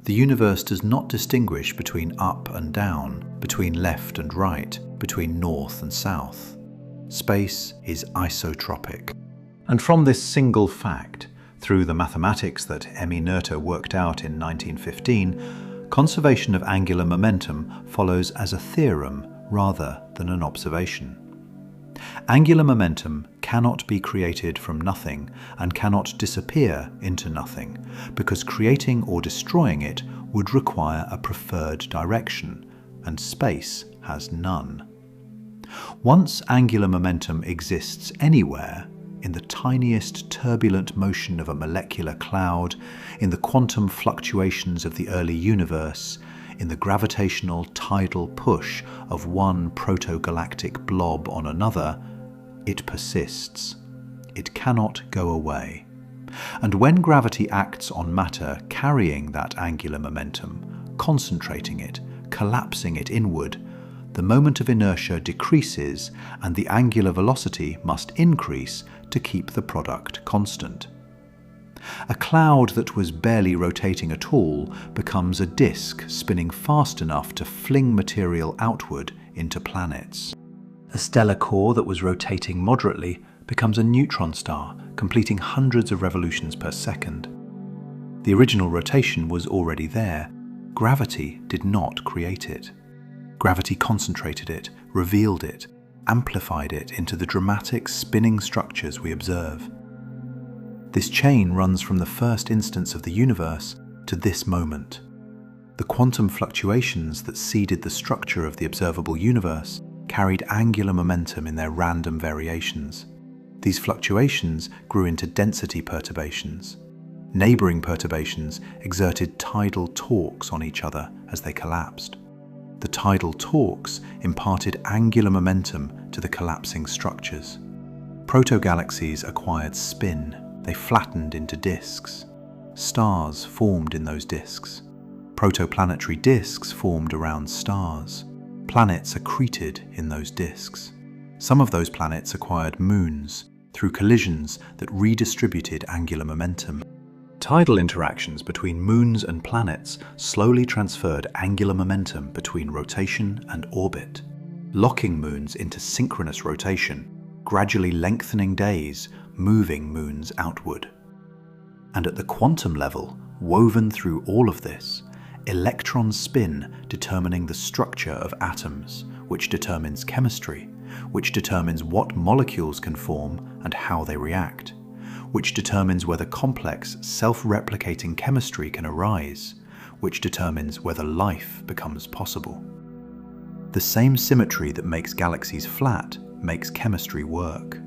The universe does not distinguish between up and down, between left and right, between north and south. Space is isotropic. And from this single fact, through the mathematics that Emmy Noether worked out in 1915, conservation of angular momentum follows as a theorem rather than an observation. Angular momentum cannot be created from nothing and cannot disappear into nothing, because creating or destroying it would require a preferred direction, and space has none. Once angular momentum exists anywhere, in the tiniest turbulent motion of a molecular cloud, in the quantum fluctuations of the early universe, in the gravitational tidal push of one protogalactic blob on another, it persists. It cannot go away. And when gravity acts on matter carrying that angular momentum, concentrating it, collapsing it inward, the moment of inertia decreases and the angular velocity must increase to keep the product constant. A cloud that was barely rotating at all becomes a disk spinning fast enough to fling material outward into planets. A stellar core that was rotating moderately becomes a neutron star, completing hundreds of revolutions per second. The original rotation was already there. Gravity did not create it. Gravity concentrated it, revealed it, amplified it into the dramatic spinning structures we observe. This chain runs from the first instance of the universe to this moment. The quantum fluctuations that seeded the structure of the observable universe carried angular momentum in their random variations. These fluctuations grew into density perturbations. Neighboring perturbations exerted tidal torques on each other as they collapsed. The tidal torques imparted angular momentum to the collapsing structures. Protogalaxies acquired spin. They flattened into disks. Stars formed in those disks. Protoplanetary disks formed around stars. Planets accreted in those disks. Some of those planets acquired moons through collisions that redistributed angular momentum. Tidal interactions between moons and planets slowly transferred angular momentum between rotation and orbit, locking moons into synchronous rotation, gradually lengthening days, moving moons outward. And at the quantum level, woven through all of this, electrons spin determining the structure of atoms, which determines chemistry, which determines what molecules can form and how they react, which determines whether complex, self-replicating chemistry can arise, which determines whether life becomes possible. The same symmetry that makes galaxies flat makes chemistry work.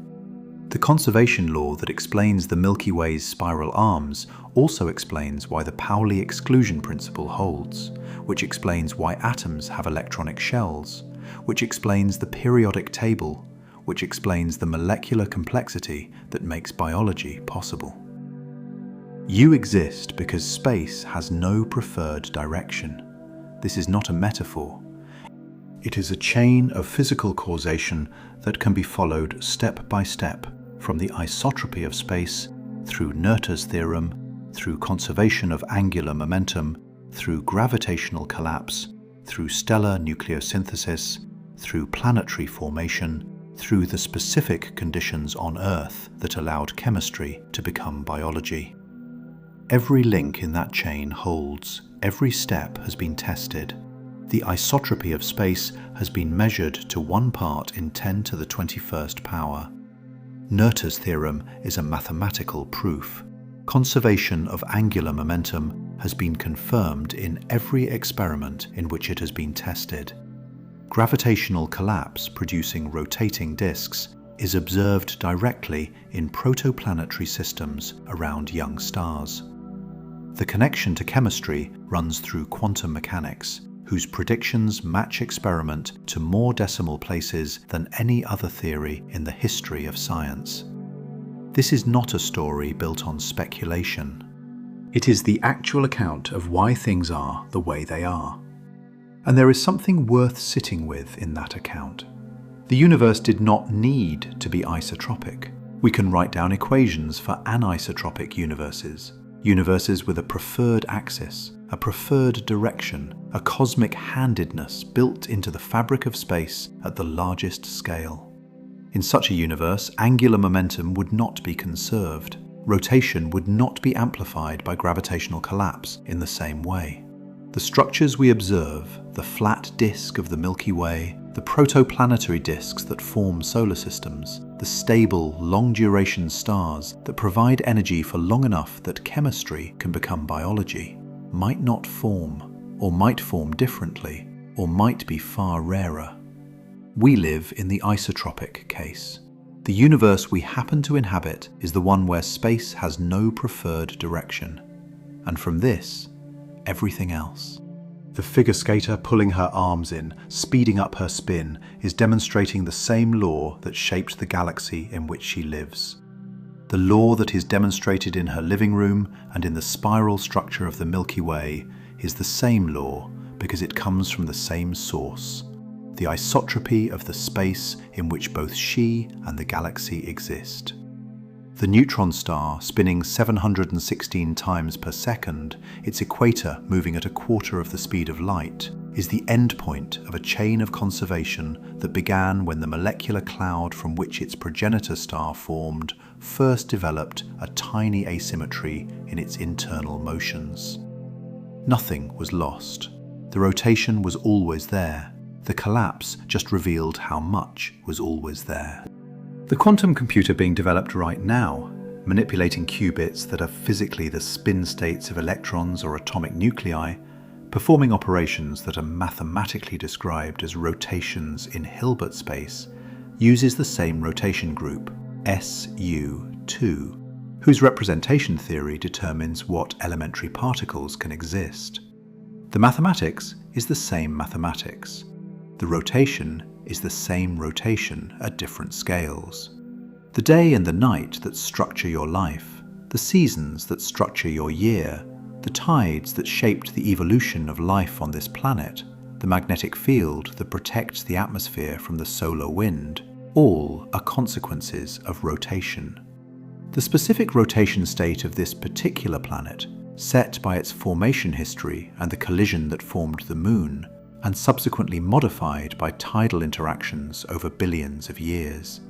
The conservation law that explains the Milky Way's spiral arms also explains why the Pauli exclusion principle holds, which explains why atoms have electronic shells, which explains the periodic table, which explains the molecular complexity that makes biology possible. You exist because space has no preferred direction. This is not a metaphor. It is a chain of physical causation that can be followed step by step, from the isotropy of space, through Noether's theorem, through conservation of angular momentum, through gravitational collapse, through stellar nucleosynthesis, through planetary formation, through the specific conditions on Earth that allowed chemistry to become biology. Every link in that chain holds, every step has been tested. The isotropy of space has been measured to 1 part in 10 to the 21st power. Noether's theorem is a mathematical proof. Conservation of angular momentum has been confirmed in every experiment in which it has been tested. Gravitational collapse producing rotating disks is observed directly in protoplanetary systems around young stars. The connection to chemistry runs through quantum mechanics, whose predictions match experiment to more decimal places than any other theory in the history of science. This is not a story built on speculation. It is the actual account of why things are the way they are. And there is something worth sitting with in that account. The universe did not need to be isotropic. We can write down equations for anisotropic universes, universes with a preferred axis, a preferred direction, a cosmic handedness built into the fabric of space at the largest scale. In such a universe, angular momentum would not be conserved. Rotation would not be amplified by gravitational collapse in the same way. The structures we observe, the flat disk of the Milky Way, the protoplanetary disks that form solar systems, the stable, long-duration stars that provide energy for long enough that chemistry can become biology, might not form, or might form differently, or might be far rarer. We live in the isotropic case. The universe we happen to inhabit is the one where space has no preferred direction, and from this, everything else. The figure skater pulling her arms in, speeding up her spin, is demonstrating the same law that shaped the galaxy in which she lives. The law that is demonstrated in her living room and in the spiral structure of the Milky Way is the same law because it comes from the same source, the isotropy of the space in which both she and the galaxy exist. The neutron star, spinning 716 times per second, its equator moving at a quarter of the speed of light, is the endpoint of a chain of conservation that began when the molecular cloud from which its progenitor star formed first developed a tiny asymmetry in its internal motions. Nothing was lost. The rotation was always there. The collapse just revealed how much was always there. The quantum computer being developed right now, manipulating qubits that are physically the spin states of electrons or atomic nuclei, performing operations that are mathematically described as rotations in Hilbert space, uses the same rotation group, SU2, whose representation theory determines what elementary particles can exist. The mathematics is the same mathematics. The rotation is the same rotation at different scales. The day and the night that structure your life, the seasons that structure your year, the tides that shaped the evolution of life on this planet, the magnetic field that protects the atmosphere from the solar wind, all are consequences of rotation. The specific rotation state of this particular planet, set by its formation history and the collision that formed the Moon, and subsequently modified by tidal interactions over billions of years.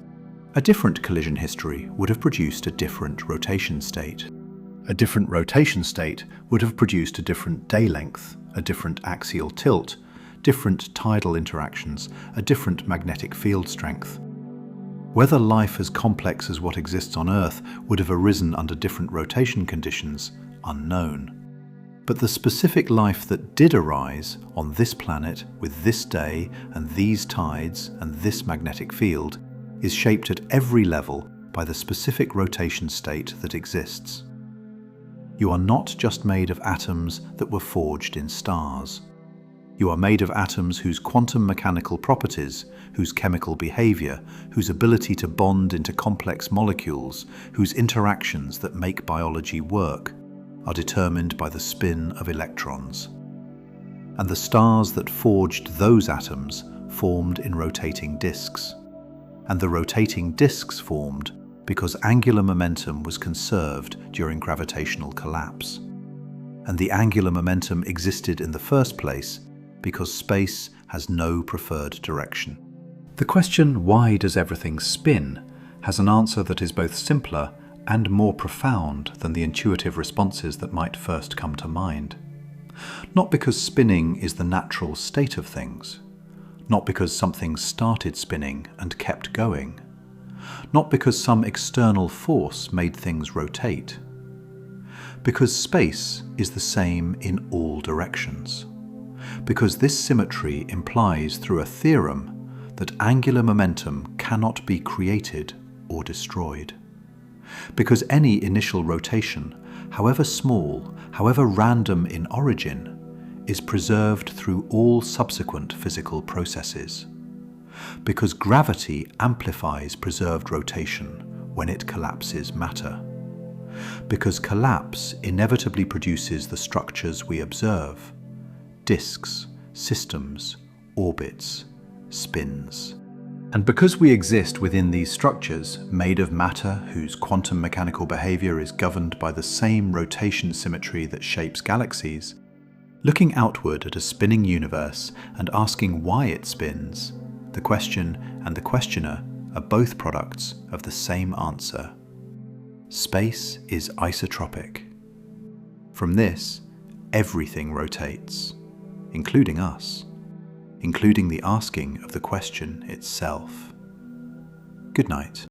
A different collision history would have produced a different rotation state. A different rotation state would have produced a different day length, a different axial tilt, different tidal interactions, a different magnetic field strength. Whether life as complex as what exists on Earth would have arisen under different rotation conditions, unknown. But the specific life that did arise on this planet with this day and these tides and this magnetic field is shaped at every level by the specific rotation state that exists. You are not just made of atoms that were forged in stars. You are made of atoms whose quantum mechanical properties, whose chemical behavior, whose ability to bond into complex molecules, whose interactions that make biology work, are determined by the spin of electrons. And the stars that forged those atoms formed in rotating disks. And the rotating disks formed because angular momentum was conserved during gravitational collapse. And the angular momentum existed in the first place because space has no preferred direction. The question, why does everything spin, has an answer that is both simpler and more profound than the intuitive responses that might first come to mind. Not because spinning is the natural state of things, not because something started spinning and kept going, not because some external force made things rotate, because space is the same in all directions, because this symmetry implies through a theorem that angular momentum cannot be created or destroyed. Because any initial rotation, however small, however random in origin, is preserved through all subsequent physical processes. Because gravity amplifies preserved rotation when it collapses matter. Because collapse inevitably produces the structures we observe: disks, systems, orbits, spins. And because we exist within these structures, made of matter whose quantum mechanical behavior is governed by the same rotation symmetry that shapes galaxies, Looking outward at a spinning universe and asking why it spins, the question and the questioner are both products of the same answer. Space is isotropic. From this, everything rotates, including us, including the asking of the question itself. Good night.